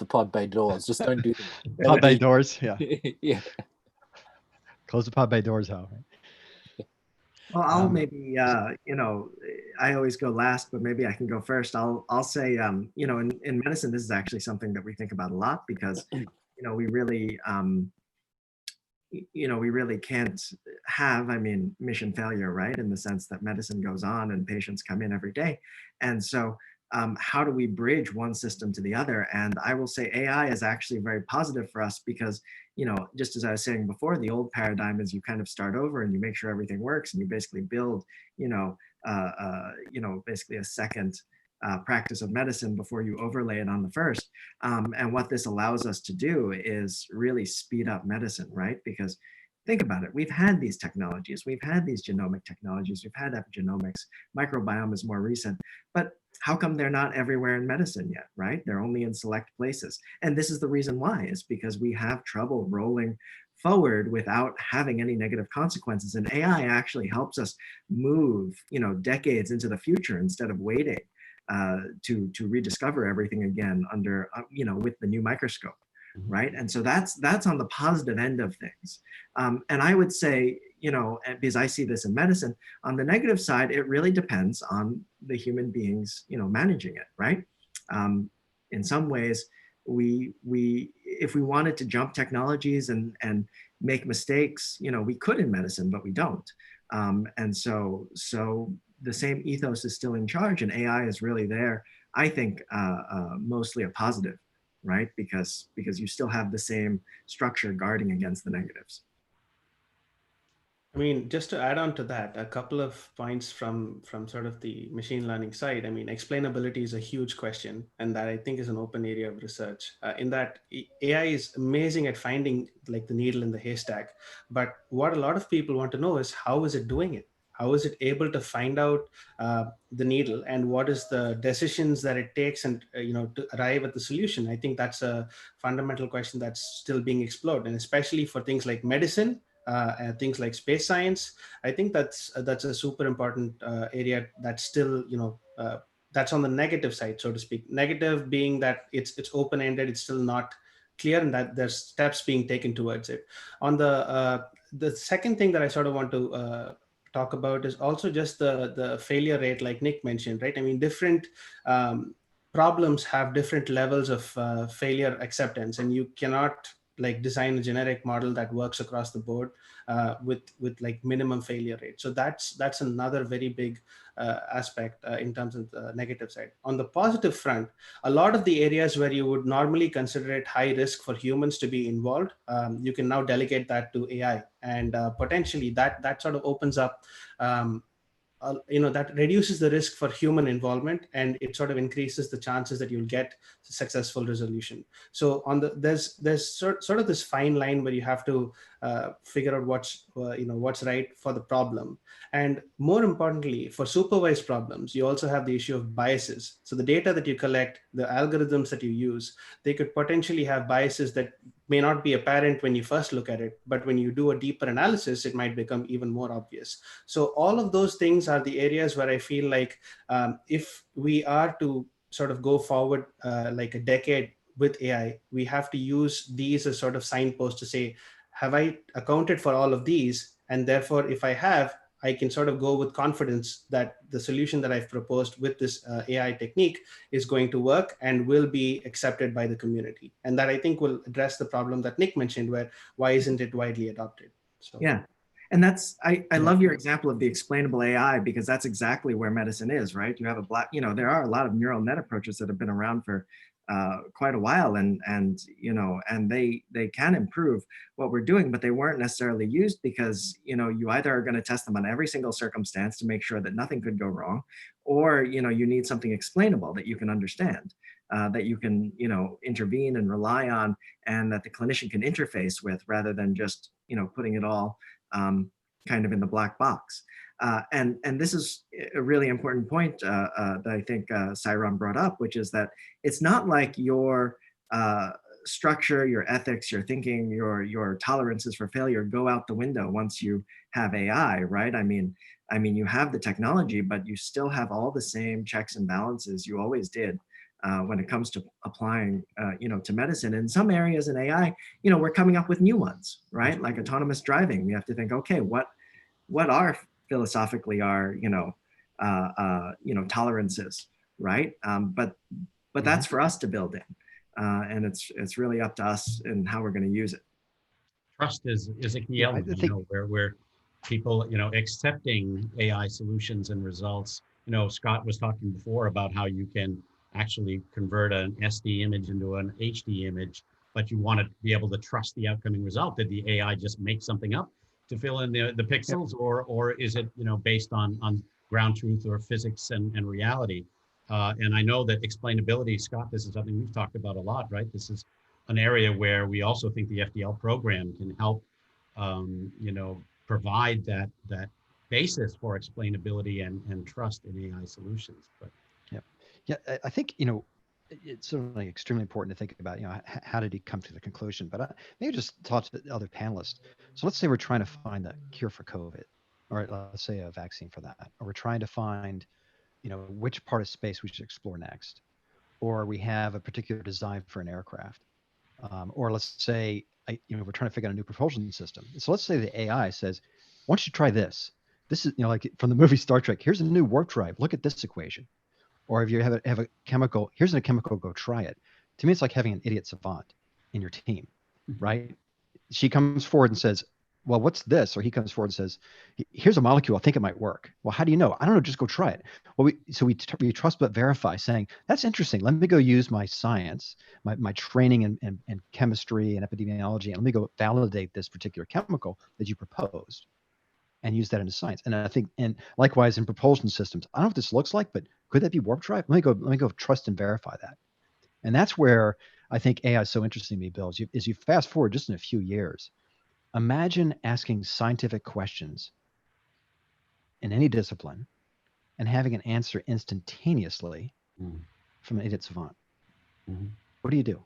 pod bay doors. Just don't do that. Pod bay doors, yeah. Yeah. Close the pod bay doors, Hal. Well, I'll maybe, you know, I always go last, but maybe I can go first. I'll say, you know, in medicine, this is actually something that we think about a lot because, you know, we really, you know, we really can't have, I mean, mission failure, right? In the sense that medicine goes on and patients come in every day. And so how do we bridge one system to the other? And I will say AI is actually very positive for us because, you know, just as I was saying before, the old paradigm is you kind of start over and you make sure everything works and you basically build, you know, basically a second practice of medicine before you overlay it on the first. And what this allows us to do is really speed up medicine, right? Because think about it, we've had these technologies, we've had these genomic technologies, we've had epigenomics, microbiome is more recent, but how come they're not everywhere in medicine yet, right? They're only in select places. And this is the reason why, is because we have trouble rolling forward without having any negative consequences. And AI actually helps us move, you know, decades into the future instead of waiting to rediscover everything again under, you know, with the new microscope, right? And so that's on the positive end of things. And I would say, you know, because I see this in medicine, on the negative side, it really depends on the human beings, you know, managing it, right? In some ways, if we wanted to jump technologies and make mistakes, you know, we could in medicine, but we don't. And so the same ethos is still in charge, and AI is really there, I think, mostly a positive, right? Because you still have the same structure guarding against the negatives. I mean, just to add on to that, a couple of points from sort of the machine learning side. I mean, explainability is a huge question, and that I think is an open area of research. In that AI is amazing at finding like the needle in the haystack, but what a lot of people want to know is how is it doing it? How is it able to find out the needle, and what is the decisions that it takes, and you know, to arrive at the solution? I think that's a fundamental question that's still being explored, and especially for things like medicine. And things like space science, I think that's a super important area that's still, you know, that's on the negative side, so to speak. Negative being that it's open-ended, it's still not clear, and that there's steps being taken towards it. On the second thing that I sort of want to talk about is also just the failure rate, like Nick mentioned, right? I mean, different problems have different levels of failure acceptance, and you cannot like design a generic model that works across the board with like minimum failure rate. So that's another very big aspect in terms of the negative side. On the positive front, a lot of the areas where you would normally consider it high risk for humans to be involved, you can now delegate that to AI, and potentially that sort of opens up you know, that reduces the risk for human involvement, and it sort of increases the chances that you'll get successful resolution. So on there's sort of this fine line where you have to figure out what's you know, what's right for the problem. And more importantly, for supervised problems, you also have the issue of biases. So the data that you collect, the algorithms that you use, they could potentially have biases that may not be apparent when you first look at it, but when you do a deeper analysis, it might become even more obvious. So all of those things are the areas where I feel like if we are to sort of go forward like a decade with AI, we have to use these as sort of signposts to say, have I accounted for all of these? And therefore, if I have, I can sort of go with confidence that the solution that I've proposed with this AI technique is going to work and will be accepted by the community. And that I think will address the problem that Nick mentioned, where why isn't it widely adopted? So yeah. And that's, I love your example of the explainable AI, because that's exactly where medicine is, right? You have you know, there are a lot of neural net approaches that have been around for quite a while, and you know, and they can improve what we're doing, but they weren't necessarily used because, you know, you either are going to test them on every single circumstance to make sure that nothing could go wrong, or, you know, you need something explainable that you can understand, that you can, you know, intervene and rely on, and that the clinician can interface with, rather than just, you know, putting it all kind of in the black box. And this is a really important point that I think Sairam brought up, which is that it's not like your structure, your ethics, your thinking, your tolerances for failure go out the window once you have AI, right? I mean, you have the technology, but you still have all the same checks and balances you always did when it comes to applying, you know, to medicine. In some areas in AI, you know, we're coming up with new ones, right? Like autonomous driving. We have to think, okay, what are philosophically our, you know, tolerances, right? But that's for us to build in, and it's really up to us and how we're going to use it. Trust is a key element, you know, where people, you know, accepting AI solutions and results. You know, Scott was talking before about how you can actually convert an SD image into an HD image, but you want to be able to trust the outcoming result. Did the AI just make something up to fill in the pixels, or is it, you know, based on ground truth or physics and reality? And I know that explainability, Scott, this is something we've talked about a lot, right? This is an area where we also think the FDL program can help, you know, provide that basis for explainability and trust in AI solutions. But yeah, I think, you know, it's certainly extremely important to think about, you know, how did he come to the conclusion? But maybe just talk to the other panelists. So let's say we're trying to find a cure for COVID, or let's say a vaccine for that, or we're trying to find, you know, which part of space we should explore next, or we have a particular design for an aircraft, or let's say, you know, we're trying to figure out a new propulsion system. So let's say the AI says, why don't you try this? This is, you know, like from the movie Star Trek, here's a new warp drive. Look at this equation. Or if you have a chemical, here's a chemical, go try it. To me, it's like having an idiot savant in your team, right? She comes forward and says, well, what's this? Or he comes forward and says, here's a molecule, I think it might work. Well, how do you know? I don't know, just go try it. Well, we trust but verify, saying, that's interesting. Let me go use my science, my training in chemistry and epidemiology, and let me go validate this particular chemical that you proposed and use that into science. And I think, and likewise in propulsion systems, I don't know what this looks like, but could that be warp drive? Let me go trust and verify that. And that's where I think AI is so interesting to me, Bill, is you fast forward just in a few years. Imagine asking scientific questions in any discipline and having an answer instantaneously from an idiot savant. What do you do?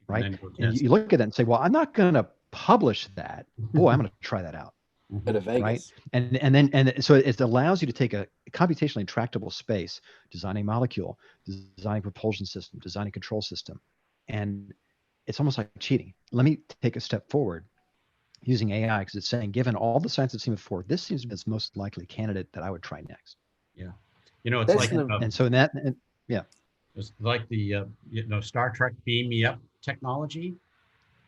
Right? And you look at that and say, well, I'm not going to publish that. Boy, I'm going to try that out. Bit of Vegas. Right? And so it allows you to take a computationally intractable space, designing molecule, designing propulsion system, designing control system. And it's almost like cheating. Let me take a step forward using AI, because it's saying, given all the science I've seen before, this seems to be its most likely candidate that I would try next. Yeah. You know, it's and so in that, yeah. It's like the, you know, Star Trek beam me up technology.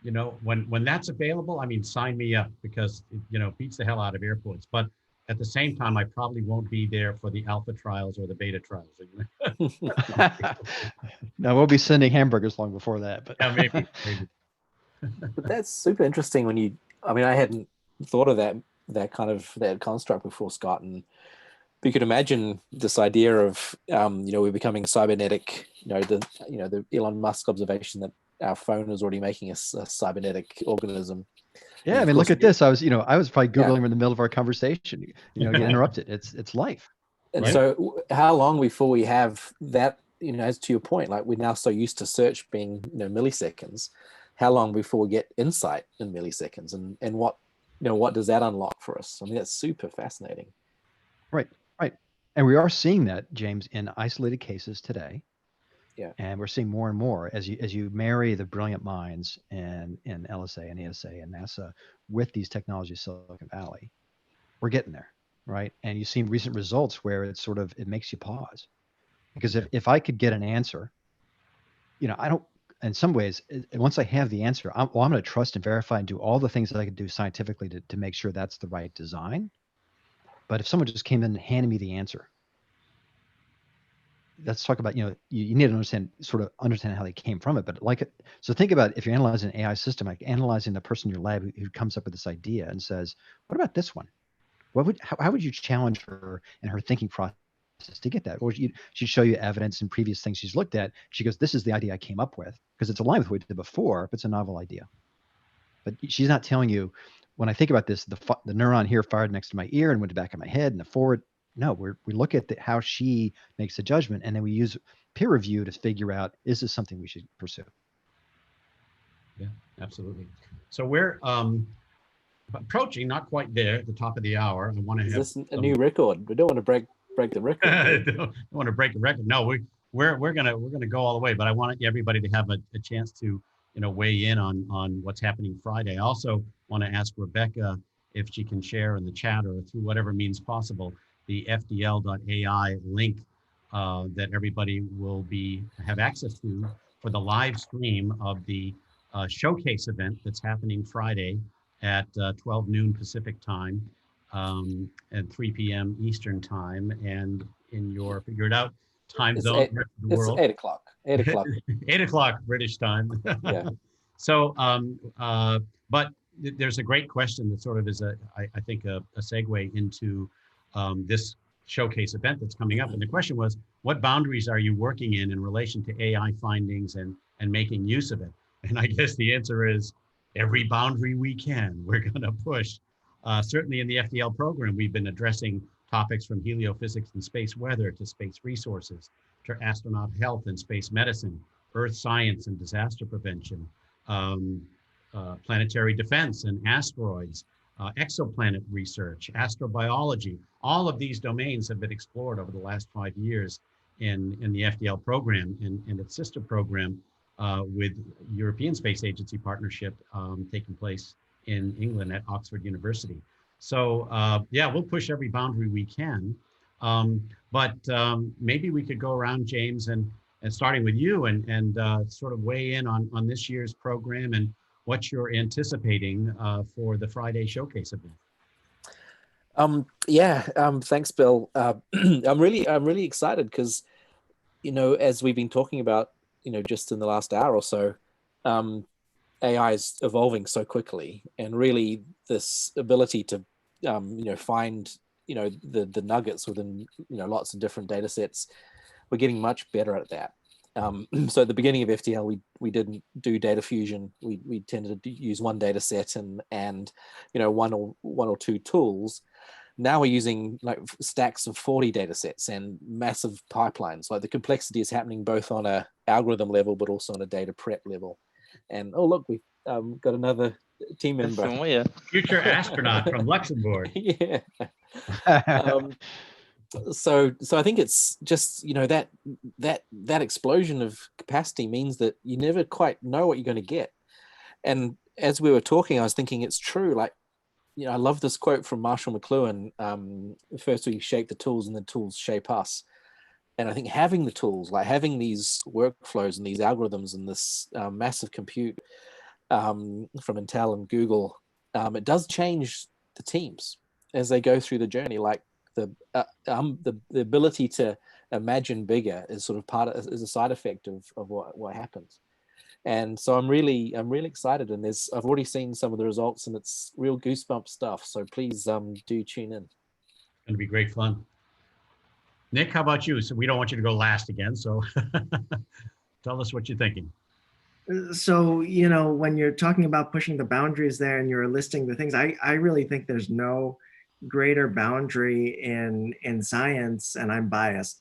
You know, when that's available, I mean, sign me up, because it, you know, beats the hell out of airports. But at the same time, I probably won't be there for the alpha trials or the beta trials. No, we'll be sending hamburgers long before that. But yeah, maybe. But that's super interesting when you, I mean, I hadn't thought of that construct before, Scott, and we could imagine this idea of, you know, we're becoming cybernetic, the Elon Musk observation that our phone is already making us a cybernetic organism. Yeah, I mean, look at this. I was probably Googling in the middle of our conversation, you know, get interrupted. It's life. And right? So how long before we have that, you know, as to your point, like we're now so used to search being, you know, milliseconds, how long before we get insight in milliseconds, and what, you know, what does that unlock for us? I mean, that's super fascinating. Right. And we are seeing that, James, in isolated cases today. Yeah. And we're seeing more and more as you marry the brilliant minds in LSA and ESA and NASA with these technologies, Silicon Valley, we're getting there, right? And you've seen recent results where it makes you pause, because if I could get an answer, you know, I don't, in some ways, once I have the answer, I'm going to trust and verify and do all the things that I can do scientifically to make sure that's the right design. But if someone just came in and handed me the answer, let's talk about, you need to understand how they came from it. But so think about if you're analyzing an AI system, like analyzing the person in your lab who comes up with this idea and says, what about this one? How would you challenge her in her thinking process to get that? Or she'd show you evidence and previous things she's looked at. She goes, this is the idea I came up with, because it's aligned with what we did before, but it's a novel idea. But she's not telling you, when I think about this, the neuron here fired next to my ear and went to the back of my head and the forward. No, we look at how she makes a judgment, and then we use peer review to figure out, is this something we should pursue? Yeah, absolutely. So we're approaching, not quite there, at the top of the hour. I want to have. Is this a new record? We don't want to break the record. I don't want to break the record. No, we're gonna go all the way. But I want everybody to have a chance to weigh in on what's happening Friday. I also want to ask Rebecca if she can share in the chat or through whatever means possible the FDL.ai link that everybody will have access to for the live stream of the showcase event that's happening Friday at 12 noon Pacific time and 3 p.m. Eastern time, and in your figured out time zone of the world. It's 8 o'clock. 8 o'clock. 8 o'clock British time. Yeah. So, but there's a great question that sort of is I think a segue into this showcase event that's coming up. And the question was, what boundaries are you working in relation to AI findings and making use of it? And I guess the answer is every boundary we can, we're going to push. Certainly in the FDL program, we've been addressing topics from heliophysics and space weather to space resources, to astronaut health and space medicine, earth science and disaster prevention, planetary defense and asteroids, exoplanet research, astrobiology. All of these domains have been explored over the last 5 years in the FDL program and its sister program with European Space Agency partnership taking place in England at Oxford University. So yeah, we'll push every boundary we can. But maybe we could go around, James, and starting with you and sort of weigh in on this year's program and what you're anticipating for the Friday showcase event. Thanks, Bill. I'm really excited because, as we've been talking about, just in the last hour or so, AI is evolving so quickly, and really this ability to, find, the nuggets within, lots of different data sets, we're getting much better at that. So at the beginning of FDL, we didn't do data fusion. We tended to use one data set and one or two tools. Now we're using like stacks of 40 data sets and massive pipelines. Like the complexity is happening both on a algorithm level, but also on a data prep level. And oh, look, we've got another team member. Future astronaut from Luxembourg. Yeah. So I think it's just, that explosion of capacity means that you never quite know what you're going to get. And as we were talking, I was thinking it's true. Like, I love this quote from Marshall McLuhan. First we shape the tools and the tools shape us. And I think having the tools, like having these workflows and these algorithms and this massive compute from Intel and Google, it does change the teams as they go through the journey. Like the ability to imagine bigger is sort of is a side effect of what happens. And so I'm really excited, and I've already seen some of the results, and it's real goosebump stuff. So please do tune in. It's going to be great fun. Nick, how about you? So we don't want you to go last again, so tell us what you're thinking. So, when you're talking about pushing the boundaries there and you're listing the things, I really think there's no greater boundary in science, and I'm biased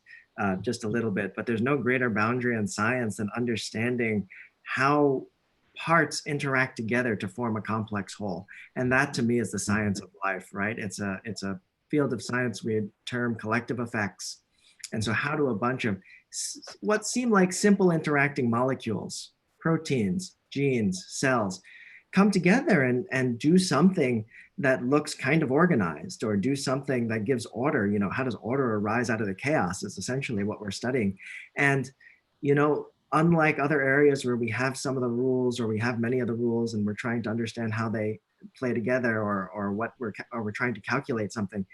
just a little bit, but there's no greater boundary in science than understanding how parts interact together to form a complex whole. And that to me is the science of life, right? It's a field of science we term collective effects. And so how do a bunch of what seem like simple interacting molecules, proteins, genes, cells, come together and do something that looks kind of organized, or do something that gives order? How does order arise out of the chaos is essentially what we're studying. And, unlike other areas where we have some of the rules, or we have many of the rules, and we're trying to understand how they play together, or we're trying to calculate something,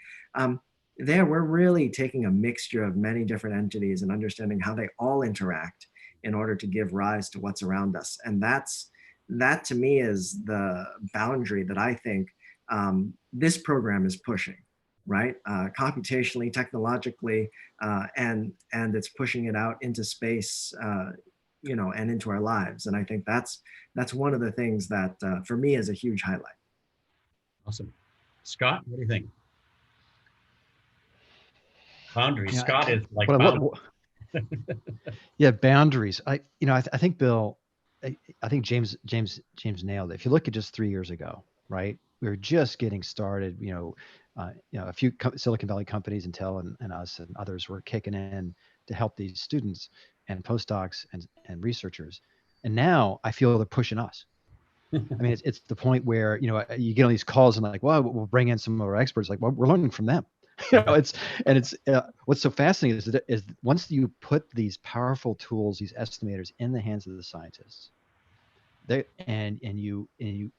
there we're really taking a mixture of many different entities and understanding how they all interact in order to give rise to what's around us. And that to me is the boundary that I think this program is pushing, right? Computationally, technologically, and it's pushing it out into space, you know, and into our lives. And I think that's one of the things that for me is a huge highlight. Awesome. Scott, what do you think? Boundaries. Yeah, Scott is like Well, boundaries. yeah, boundaries. I think Bill, I think James nailed it. If you look at just 3 years ago, right? We were just getting started. A few Silicon Valley companies, Intel and us and others were kicking in to help these students and postdocs and researchers. And now I feel they're pushing us. I mean, it's the point where, you get on these calls and like, well, we'll bring in some of our experts. Like, well, we're learning from them. What's so fascinating is once you put these powerful tools, these estimators in the hands of the scientists, and you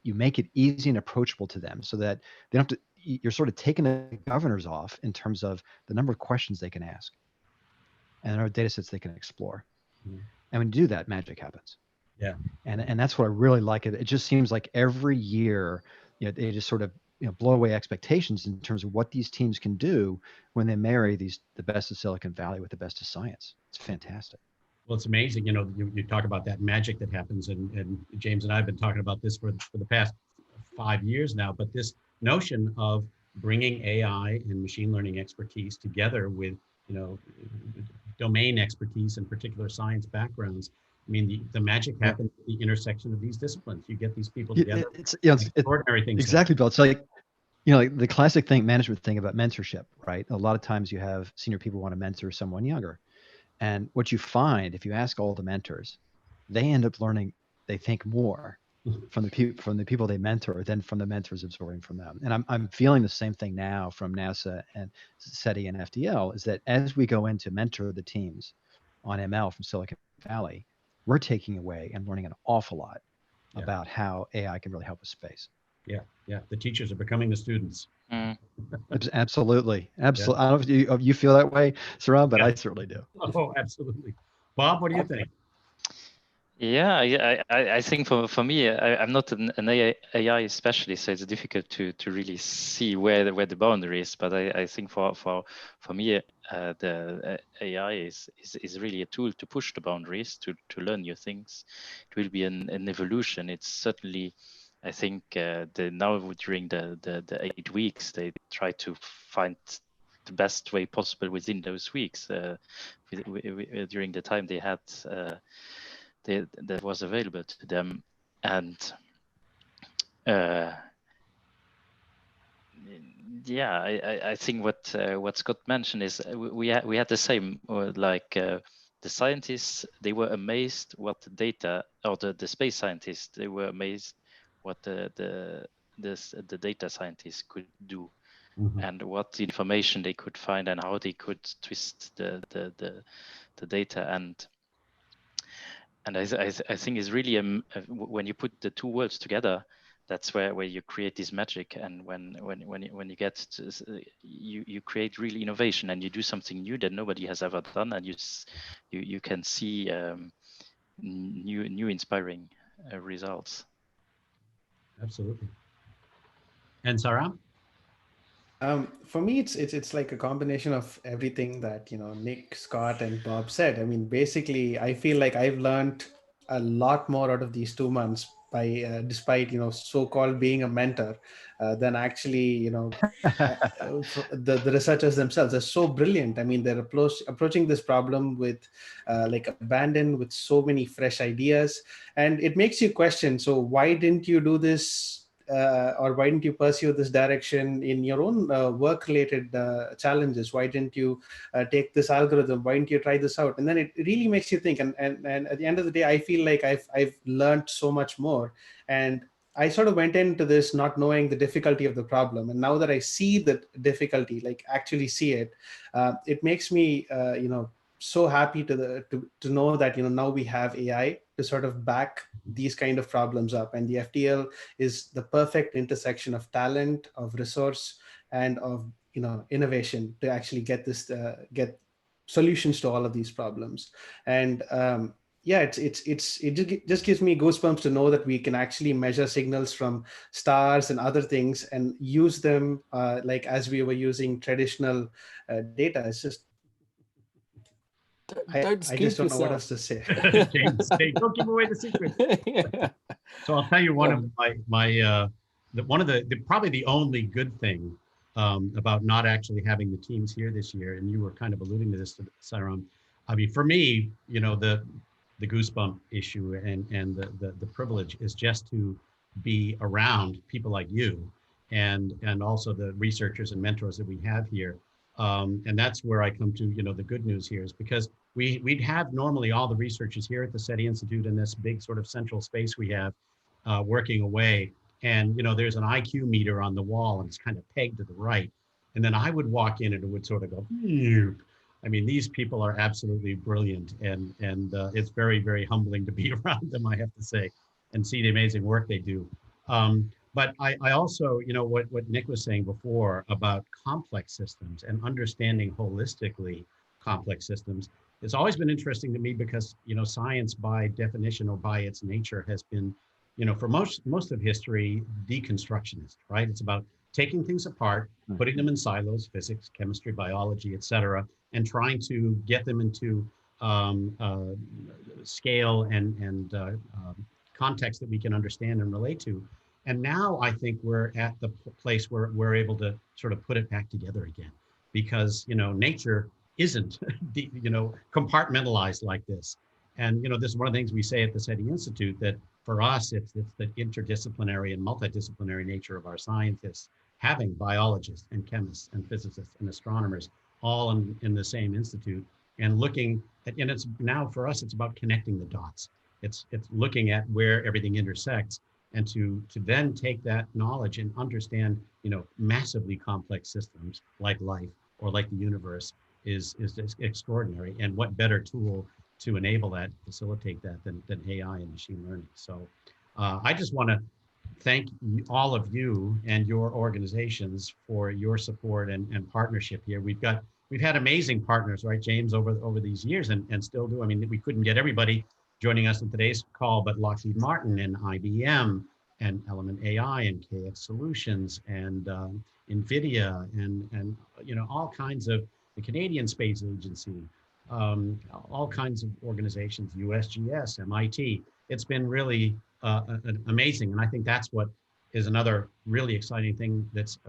make it easy and approachable to them, so that they don't have to. You're sort of taking the governors off in terms of the number of questions they can ask and the number of data sets they can explore. Mhm. And when you do that, magic happens. Yeah. And that's what I really like. It just seems like every year, they just sort of blow away expectations in terms of what these teams can do when they marry the best of Silicon Valley with the best of science. It's fantastic. Well, it's amazing. You talk about that magic that happens, and James and I have been talking about this for the past 5 years now. But this notion of bringing AI and machine learning expertise together with domain expertise and particular science backgrounds. I mean, the magic happens at the intersection of these disciplines. You get these people together. It's extraordinary things. Exactly, Bill. It's like, like the classic management thing about mentorship, right? A lot of times you have senior people want to mentor someone younger. And what you find, if you ask all the mentors, they end up learning, they think, more from the people they mentor than from the mentors absorbing from them. And I'm feeling the same thing now from NASA and SETI and FDL, is that as we go in to mentor the teams on ML from Silicon Valley, we're taking away and learning an awful lot about how AI can really help with space. Yeah. The teachers are becoming the students. Absolutely. I don't know if you feel that way, Saram, but I certainly do. Oh, absolutely. Bob, what do you think? Yeah, I think for me, I'm not an AI specialist, so it's difficult to really see where the boundary is. But I think for me, the AI is really a tool to push the boundaries, to learn new things. It will be an evolution. It's certainly, I think, now during the 8 weeks, they try to find the best way possible within those weeks. During the time they had. That was available to them, and I think what Scott mentioned is we had the same, the scientists, they were amazed what the data, or the space scientists, they were amazed what the data scientists could do, and what information they could find and how they could twist the data. And I think it's really when you put the two worlds together, that's where you create this magic. And when you get to, you create real innovation, and you do something new that nobody has ever done, and you can see new inspiring results. Absolutely. And Sarah? For me, it's like a combination of everything that Nick, Scott, and Bob said. I mean, basically, I feel like I've learned a lot more out of these 2 months by despite so-called being a mentor than actually the researchers themselves are so brilliant. I mean, they're approaching this problem with like abandon, with so many fresh ideas, and it makes you question. So why didn't you do this? Or why didn't you pursue this direction in your own work-related challenges? Why didn't you take this algorithm? Why didn't you try this out? And then it really makes you think. And at the end of the day, I feel like I've learned so much more. And I sort of went into this not knowing the difficulty of the problem. And now that I see the difficulty, like actually see it, it makes me, so happy to know that, now we have AI to sort of back these kind of problems up. And the FTL is the perfect intersection of talent, of resource, and of innovation to actually get this get solutions to all of these problems. And yeah, it just gives me goosebumps to know that we can actually measure signals from stars and other things and use them like as we were using traditional data. It's just I just don't know what else to say. James, don't give away the secret. Yeah. So I'll tell you one of probably the only good thing about not actually having the teams here this year, and you were kind of alluding to this, Sairam. I mean, for me, the goosebump issue and the privilege is just to be around people like you and also the researchers and mentors that we have here. And that's where I come to, the good news here is because we'd have normally all the researchers here at the SETI Institute in this big sort of central space we have working away. And, there's an IQ meter on the wall and it's kind of pegged to the right. And then I would walk in and it would sort of go, Phew. I mean, these people are absolutely brilliant, and it's very, very humbling to be around them, I have to say, and see the amazing work they do. But I also, what Nick was saying before about complex systems and understanding holistically complex systems, it's always been interesting to me because, science by definition or by its nature has been, for most of history, deconstructionist, right? It's about taking things apart, putting them in silos, physics, chemistry, biology, et cetera, and trying to get them into scale and context that we can understand and relate to. And now I think we're at the place where we're able to sort of put it back together again, because, nature isn't, compartmentalized like this. And, this is one of the things we say at the SETI Institute, that for us, it's the interdisciplinary and multidisciplinary nature of our scientists, having biologists and chemists and physicists and astronomers all in the same institute and looking at, and it's now for us, it's about connecting the dots. It's looking at where everything intersects, and to then take that knowledge and understand, massively complex systems like life or like the universe is extraordinary. And what better tool to enable that, facilitate that than AI and machine learning. So I just want to thank all of you and your organizations for your support and partnership here. We've had amazing partners, right, James, over these years, and still do. I mean, we couldn't get everybody joining us in today's call, but Lockheed Martin and IBM and Element AI and KX Solutions and NVIDIA and all kinds of the Canadian Space Agency, all kinds of organizations, USGS, MIT. It's been really amazing. And I think that's what is another really exciting thing that's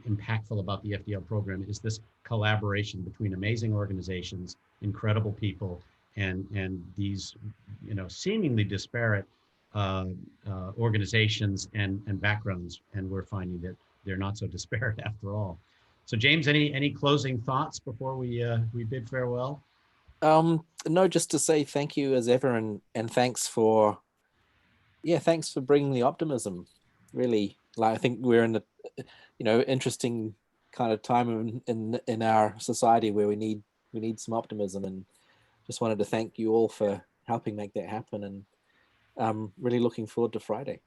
impactful about the FDL program, is this collaboration between amazing organizations, incredible people, and these, seemingly disparate organizations and backgrounds. And we're finding that they're not so disparate after all. So James, any closing thoughts before we bid farewell? No, just to say thank you as ever, and thanks for bringing the optimism. Really, like, I think we're in a interesting kind of time in our society where we need some optimism, and just wanted to thank you all for helping make that happen, and I'm really looking forward to Friday.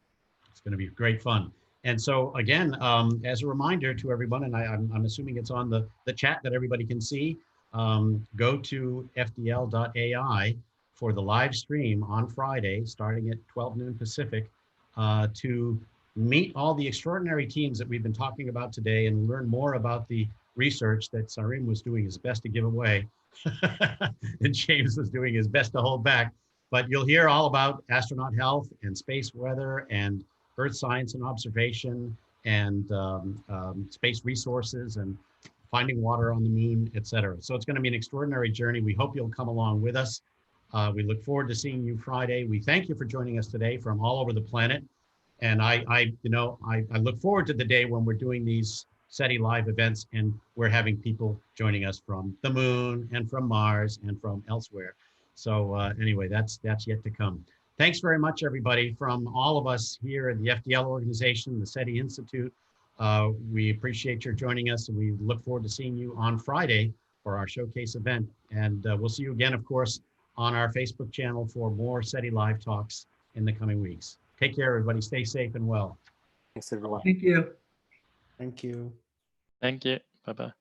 It's going to be great fun. And so again, as a reminder to everyone, and I'm assuming it's on the chat that everybody can see, go to fdl.ai for the live stream on Friday, starting at 12 noon Pacific, to meet all the extraordinary teams that we've been talking about today and learn more about the research that Sarim was doing his best to give away and James was doing his best to hold back. But you'll hear all about astronaut health and space weather and Earth science and observation and space resources and finding water on the moon, et cetera. So it's going to be an extraordinary journey. We hope you'll come along with us. We look forward to seeing you Friday. We thank you for joining us today from all over the planet. And I look forward to the day when we're doing these SETI live events and we're having people joining us from the moon and from Mars and from elsewhere. So anyway, that's yet to come. Thanks very much, everybody, from all of us here at the FDL organization, the SETI Institute. We appreciate your joining us, and we look forward to seeing you on Friday for our showcase event. And we'll see you again, of course, on our Facebook channel for more SETI Live talks in the coming weeks. Take care, everybody. Stay safe and well. Thanks, everyone. Thank you. Thank you. Thank you. Bye-bye.